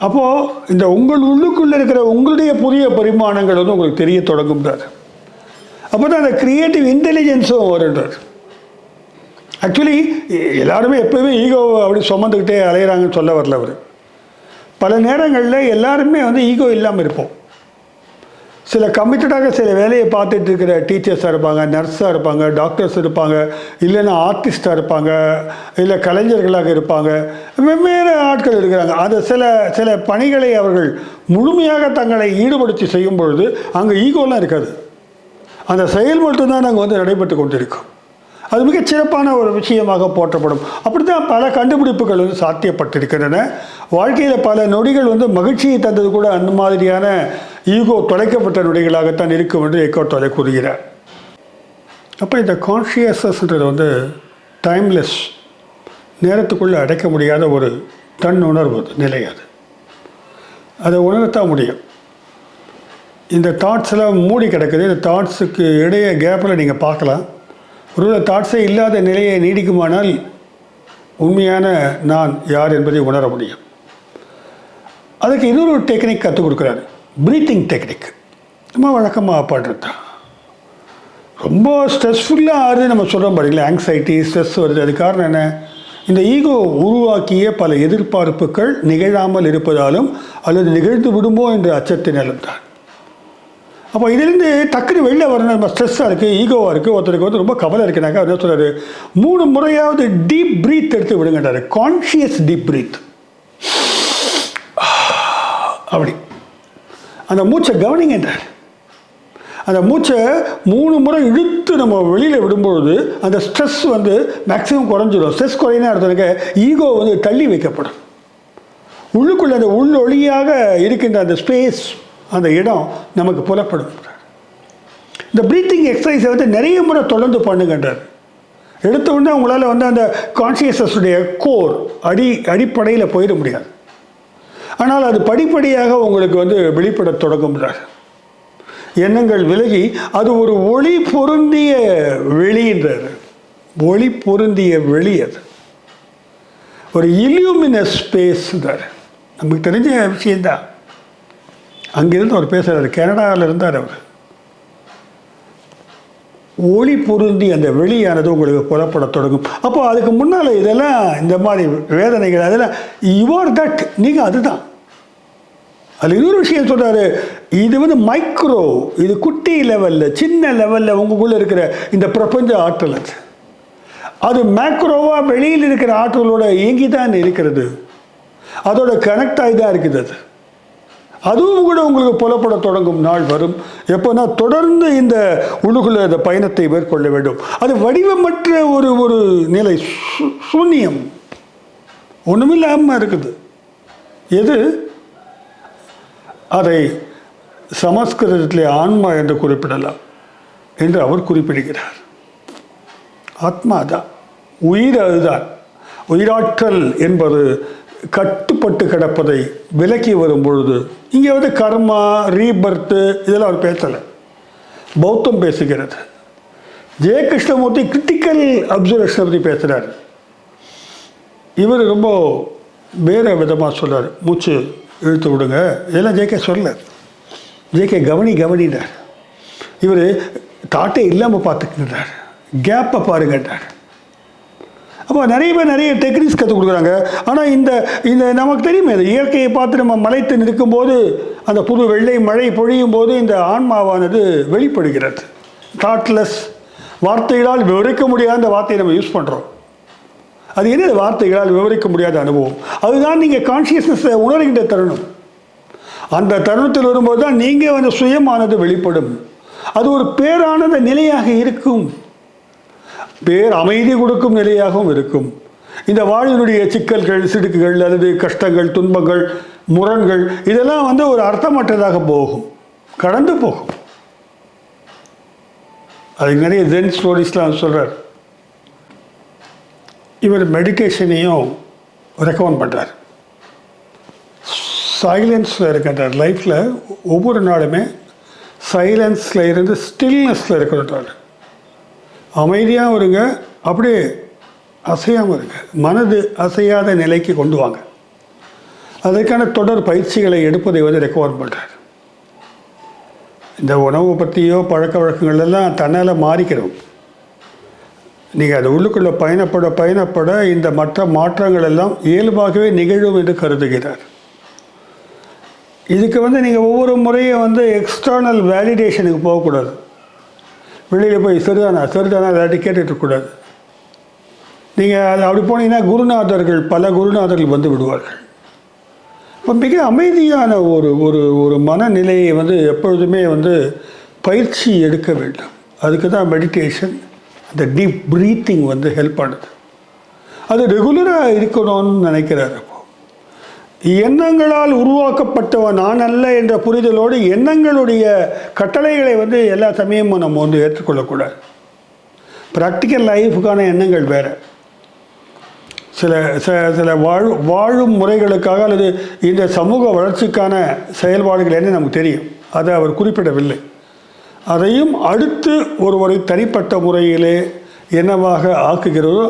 அப்போது இந்த உங்கள் உள்ளுக்குள்ளே இருக்கிற உங்களுடைய புதிய பரிமாணங்கள் உங்களுக்கு தெரிய தொடங்கும்ன்றார். அப்போ தான் அந்த க்ரியேட்டிவ் இன்டெலிஜென்ஸும் வருன்றார். ஆக்சுவலி எல்லாருமே எப்போவுமே ஈகோவை அப்படி சுமந்துக்கிட்டே அலையிறாங்கன்னு சொல்ல வரல அவர். பல நேரங்களில் எல்லாருமே ஈகோ இல்லாமல் இருப்போம். சில கமிட்டடாக சில வேலையை பார்த்துட்டு இருக்கிற டீச்சர்ஸாக இருப்பாங்க, நர்ஸாக இருப்பாங்க, டாக்டர்ஸ் இருப்பாங்க, இல்லைன்னா ஆர்டிஸ்டாக இருப்பாங்க, இல்லை கலைஞர்களாக இருப்பாங்க, வெவ்வேறு ஆட்கள் இருக்கிறாங்க. அந்த சில பணிகளை அவர்கள் முழுமையாக தங்களை ஈடுபடுத்தி செய்யும் பொழுது அங்கே ஈகோலாம் இருக்காது. அந்த செயல் மட்டும்தான் நாங்கள் நடைபெற்று கொண்டிருக்கோம். அது மிகச் சிறப்பான ஒரு விஷயமாக போற்றப்படும். அப்படி தான் பல கண்டுபிடிப்புகள் வந்து சாத்தியப்பட்டிருக்கின்றன. வாழ்க்கையில் பல நொடிகள் வந்து மகிழ்ச்சியை தந்தது கூட அந்த மாதிரியான ஈகோ தொலைக்கப்பட்ட நொடிகளாகத்தான் இருக்கும் என்று எக்கார்ட் டோலே கூறுகிறார். அப்போ இந்த கான்ஷியஸ்னஸ்ன்றது வந்து டைம்லெஸ், நேரத்துக்குள்ளே அடைக்க முடியாத ஒரு தன்னுணர்வு நிலை. அதை உணரத்தான் முடியும். இந்த தாட்ஸ் எல்லாம் மூடி கிடக்குது. இந்த தாட்ஸுக்கு இடையே கேப்பில் நீங்கள் பார்க்கலாம். ஒருவேளை தாட்ஸே இல்லாத நிலையை நீடிக்குமானால் உண்மையான நான் யார் என்பதை உணர முடியும். அதுக்கு இன்னொரு டெக்னிக் கற்றுக் கொடுக்குறாரு, ப்ரீத்திங் டெக்னிக். நம்ம வழக்கமாக பாடுறது தான். ரொம்ப ஸ்ட்ரெஸ்ஃபுல்லாக ஆறுது நம்ம சொல்கிறோம் பாருங்களா, ஆங்ஸைட்டி, ஸ்ட்ரெஸ் வருது. அது காரணம் என்ன? இந்த ஈகோ உருவாக்கிய பல எதிர்பார்ப்புகள் நிகழாமல் இருப்பதாலும் அல்லது நிகழ்ந்து விடுமோ என்ற அச்சத்தினாலும் தான். அப்போ இதிலிருந்து டக்குன்னு வெளில வரணும். நம்ம ஸ்ட்ரெஸ்ஸாக இருக்குது, ஈகோவாக இருக்குது, ஒருத்தருக்கு வந்து ரொம்ப கவலை இருக்குனாக்கா என்ன சொல்கிறாரு, 3 முறையாவது டீப் ப்ரீத் எடுத்து விடுங்கன்றாரு. Conscious deep breath. அப்படி அந்த மூச்சை கவனிங்கன்றார். அந்த மூச்சை 3 முறை இழுத்து நம்ம வெளியில் விடும்பொழுது அந்த ஸ்ட்ரெஸ் வந்து மேக்ஸிமம் குறைஞ்சிடும். ஸ்ட்ரெஸ் குறையினா அர்த்தம் ஈகோ வந்து தள்ளி வைக்கப்படும். உள்ளுக்குள்ளே அந்த உள்ளொளியாக இருக்கின்ற அந்த ஸ்பேஸ், அந்த இடம் நமக்கு புலப்படும். இந்த ப்ரீத்திங் எக்ஸசைஸை வந்து நிறைய முறை தொடர்ந்து பண்ணுங்கன்றார். எடுத்த உடனே உங்களால் வந்து அந்த கான்ஷியஸ்னஸுடைய கோர் அடிப்படையில் போயிட முடியாது. ஆனால் அது படிப்படியாக உங்களுக்கு வந்து வெளிப்பட தொடங்கும்ன்றார். எண்ணங்கள் விலகி அது ஒரு ஒளி பொருந்திய வெளின்றார். ஒளி பொருந்திய வெளி, அது ஒரு இல்யூமினஸ் ஸ்பேஸ்ன்றார். நமக்கு தெரிஞ்ச விஷயந்தான். அங்கிருந்து அவர் பேசுகிறார், கனடாவில் இருந்தார் அவர். ஒளி பொருந்தி அந்த வெளியானது உங்களுக்கு புலப்பட தொடங்கும். அப்போ அதுக்கு முன்னால் இதெல்லாம் இந்த மாதிரி வேதனைகள் அதெல்லாம் யுவர் தட், நீங்கள் அதுதான். அதில் இன்னொரு விஷயம் சொல்கிறாரு, இது வந்து மைக்ரோ, இது குட்டி லெவலில், சின்ன லெவலில் உங்களுக்குள்ளே இருக்கிற இந்த பிரபஞ்ச ஆற்றல். அது மேக்ரோவாக வெளியில் இருக்கிற ஆற்றலோட இயங்கி தான் இருக்கிறது. அதோட கனெக்ட் ஆகி தான் இருக்குது. அதுவும் கூட உங்களுக்கு புலப்பட தொடங்கும் நாள் வரும். எப்போனா தொடர்ந்து இந்த உள்ளுக்குள்ள இந்த பயணத்தை மேற்கொள்ள வேண்டும். அது வடிவமற்ற ஒரு நிலை, சூன்யம், ஒன்றுமில்லாமல் இருக்குது. எது? அதை சமஸ்கிருதத்திலே ஆன்மா என்று குறிப்பிடலாம் என்று அவர் குறிப்பிடுகிறார். ஆத்மா தான், உயிர் அதுதான். உயிராற்றல் என்பது கட்டுப்பட்டு கிடப்பதை விலக்கி வரும் பொழுது, இங்கே வந்து கர்மா, ரீபர்த்து இதெல்லாம் அவர் பேசலை, பௌத்தம் பேசுகிறது. ஜெய கிருஷ்ணமூர்த்தி கிரிட்டிக்கல் அப்சர்வேஷனை பற்றி பேசுகிறார். இவர் ரொம்ப வேறு விதமாக சொல்கிறார். மூச்சு இழுத்து விடுங்க, இதெல்லாம் ஜேகே சொல்ல. ஜேகே கவனினார். இவர் தாட்டே இல்லாமல் பார்த்துக்கிட்டார், கேப்பை பாருங்கட்டார். அப்போ நிறைய பேர் நிறைய டெக்னிக்ஸ் கற்றுக் கொடுக்குறாங்க. ஆனால் இந்த நமக்கு தெரியுமே, இந்த இயற்கையை பார்த்து நம்ம மலைத்து நிற்கும்போது, அந்த புது வெள்ளை மழை பொழியும் போது இந்த ஆன்மாவானது வெளிப்படுகிறது. தாட்லெஸ், வார்த்தைகளால் விவரிக்க முடியாத அந்த வார்த்தையை நம்ம யூஸ் பண்ணுறோம். அது என்ன? வார்த்தைகளால் விவரிக்க முடியாத அனுபவம். அதுதான் நீங்கள் கான்ஷியஸ்னஸை உணர்கின்ற தருணம். அந்த தருணத்தில் வரும்போது தான் நீங்கள் வந்து சுயமானது வெளிப்படும். அது ஒரு பேரானந்த நிலையாக இருக்கும், பேர் அமைதி கொடுக்கும் நிலையாகவும் இருக்கும். இந்த வாழ்வினுடைய சிக்கல்கள், சிடுக்குகள் அல்லது கஷ்டங்கள், துன்பங்கள், முரண்கள் இதெல்லாம் வந்து ஒரு அர்த்தமற்றதாக போகும், கடந்து போகும். அதுக்கு நிறைய ஜென் ஸ்டோரிஸ்லாம் சொல்கிறார். இவர் மெடிடேஷனையும் ரெக்கமெண்ட் பண்ணுறார். சைலன்ஸில் இருக்கின்றார். லைஃப்பில் ஒவ்வொரு நாளுமே சைலன்ஸில் இருந்து ஸ்டில்னஸில் இருக்கிறார். அமைதியாக இருங்க, அப்படியே அசையாமல் இருங்க, மனது அசையாத நிலைக்கு கொண்டு வாங்க. அதற்கான தொடர் பயிற்சிகளை எடுப்பதை வந்து ரெக்கமெண்ட் பண்ணுறார். இந்த உணவு பற்றியோ பழக்க வழக்கங்கள் எல்லாம் தன்னால் மாறிக்கிறோம். நீங்கள் அது உள்ளுக்குள்ளே பயணப்பட இந்த மற்ற மாற்றங்கள் எல்லாம் இயல்பாகவே நிகழும் என்று கருதுகிறார். இதுக்கு வந்து நீங்கள் ஒவ்வொரு முறையும் வந்து எக்ஸ்டர்னல் வேலிடேஷனுக்கு போகக்கூடாது. வெளியில் போய் சரிதானா இல்லாட்டி கேட்டுட்ருக்கூடாது. நீங்கள் அது அப்படி போனீங்கன்னா பல குருநாதர்கள் வந்து விடுவார்கள். இப்போ மிக அமைதியான ஒரு மனநிலையை வந்து எப்பொழுதுமே வந்து பயிற்சி எடுக்க வேண்டும். அதுக்கு தான் மெடிடேஷன், அந்த டீப் ப்ரீத்திங் வந்து ஹெல்ப் பண்ணுது. அது ரெகுலராக இருக்கணும்னு நினைக்கிறார். அப்போ எண்ணங்களால் உருவாக்கப்பட்டவன் நான் அல்ல என்ற புரிதலோடு எண்ணங்களுடைய கட்டளைகளை வந்து எல்லா சமயமும் நம்ம வந்து ஏற்றுக்கொள்ளக்கூடாது. ப்ராக்டிக்கல் லைஃபுக்கான எண்ணங்கள் வேறு, சில வாழும் முறைகளுக்காக அல்லது இந்த சமூக வளர்ச்சிக்கான செயல்பாடுகள் என்ன நமக்கு தெரியும், அதை அவர் குறிப்பிடவில்லை. அதையும் அடுத்து ஒருவரை தனிப்பட்ட முறையிலே என்னவாக ஆக்குகிறதோ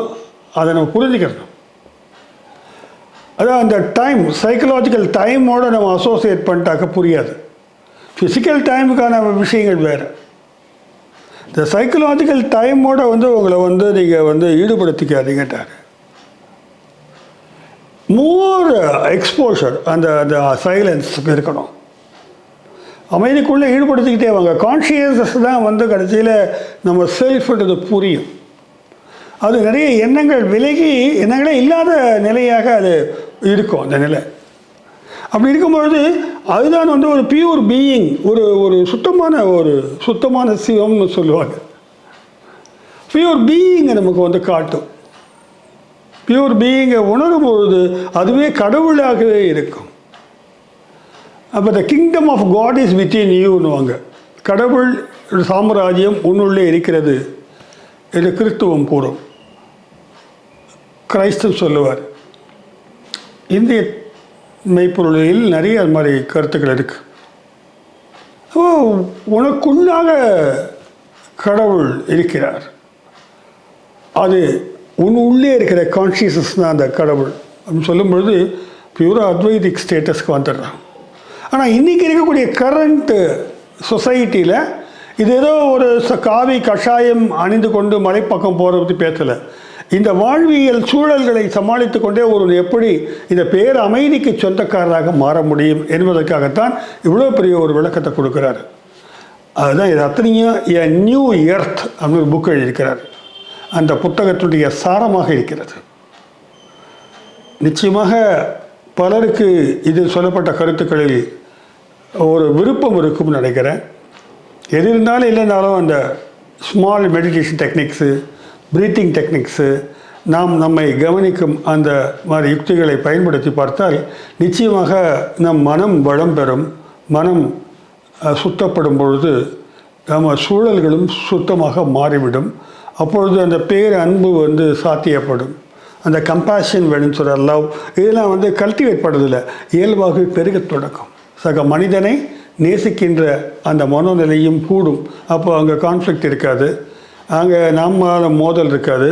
அதை நம்ம புரிஞ்சுக்கிறோம். அதான் அந்த டைம் சைக்கலாஜிக்கல் டைமோடு நம்ம அசோசியேட் பண்ணிட்டாக்க புரியாது. ஃபிசிக்கல் டைமுக்கான விஷயங்கள் வேறு. இந்த சைக்கலாஜிக்கல் டைமோட வந்து உங்களை வந்து நீங்கள் வந்து ஈடுபடுத்திக்காதீங்கட்டார். மோர் எக்ஸ்போஷர் அந்த அந்த சைலன்ஸுக்கு இருக்கணும். அமைதிக்குள்ளே ஈடுபடுத்திக்கிட்டே வாங்க. கான்ஷியஸ்னஸ் தான் வந்து கடைசியில் நம்ம செல்ஃப்ன்றது புரியும். அது நிறைய எண்ணங்கள் விலகி எண்ணங்களே இல்லாத நிலையாக அது இருக்கும். அந்த நிலை அப்படி இருக்கும்பொழுது அதுதான் வந்து ஒரு பியூர் பீயிங், ஒரு சுத்தமான சிவம்னு சொல்லுவாங்க. பியூர் பீயிங்கை நமக்கு வந்து காட்டும். பியூர் பீயிங்கை உணரும் பொழுது அதுவே கடவுளாகவே இருக்கும். அப்போ the kingdom of God is within யூன்னுவாங்க. கடவுள் சாம்ராஜ்யம் உன்னுள்ளே இருக்கிறது என்று கிறிஸ்துவம் கூறும். கிறிஸ்து சொல்லுவார். இந்திய மெய்ப்பொருளில் நிறைய அது மாதிரி கருத்துக்கள் இருக்குது. உனக்குள்ளாக கடவுள் இருக்கிறார். அது உன் உள்ளே இருக்கிற கான்ஷியஸ்னஸ் தான் அந்த கடவுள் அப்படின்னு சொல்லும் பொழுது பியூரா அத்வைதிக் ஸ்டேட்டஸ்க்கு வந்துடுறான். ஆனால் இன்றைக்கி இருக்கக்கூடிய கரண்ட்டு சொசைட்டியில் இது ஏதோ ஒரு காவி கஷாயம் அணிந்து கொண்டு மலைப்பக்கம் போகிறத பற்றி பேசலை. இந்த வாழ்வியல் சூழல்களை சமாளித்து கொண்டே ஒரு எப்படி இந்த பேர் அமைதிக்கு சொந்தக்காரராக மாற முடியும் என்பதற்காகத்தான் இவ்வளோ பெரிய ஒரு விளக்கத்தை கொடுக்குறாரு. அதுதான் இது அத்தனையும் எ நியூ எர்த் அப்படின்னு ஒரு புக் எழுதியிருக்கிறார். அந்த புத்தகத்துடைய சாரமாக இருக்கிறது. நிச்சயமாக பலருக்கு இது சொல்லப்பட்ட கருத்துக்களில் ஒரு விருப்பம் இருக்கும்னு நினைக்கிறேன். எது இருந்தாலும் இல்லைனாலும் அந்த small meditation techniques, breathing techniques, நம்மை கவனிக்கும் அந்த மாதிரி யுக்திகளை பயன்படுத்தி பார்த்தால் நிச்சயமாக நம் மனம் வளம் பெறும். மனம் சுத்தப்படும் பொழுது நம்ம சூழல்களும் சுத்தமாக மாறிவிடும். அப்பொழுது அந்த பேர் அன்பு வந்து சாத்தியப்படும். அந்த கம்பேஷன் வேணும்னு சொல்கிற லவ் இதெல்லாம் வந்து கல்டிவேட் பண்ணுறதில்லை, இயல்பாகவே பெருகத் தொடங்கும். சக மனிதனை நேசிக்கின்ற அந்த மனோநிலையும் கூடும். அப்போ அங்கே கான்ஃப்ளிக்ட் இருக்காது, அங்கே நம்மால் மோதல் இருக்காது.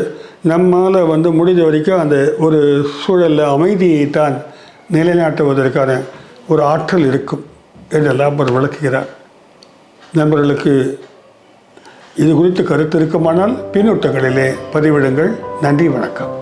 நம்மால் வந்து முடிஞ்ச வரைக்கும் அந்த ஒரு சூழலில் அமைதியை தான் நிலைநாட்டுவதற்கான ஒரு ஆற்றல் இருக்கும் என்றெல்லாம் அவர் விளக்குகிறார். நண்பர்களுக்கு இது குறித்து கருத்து இருக்குமானால் பின்னூட்டங்களிலே பதிவிடுங்கள். நன்றி, வணக்கம்.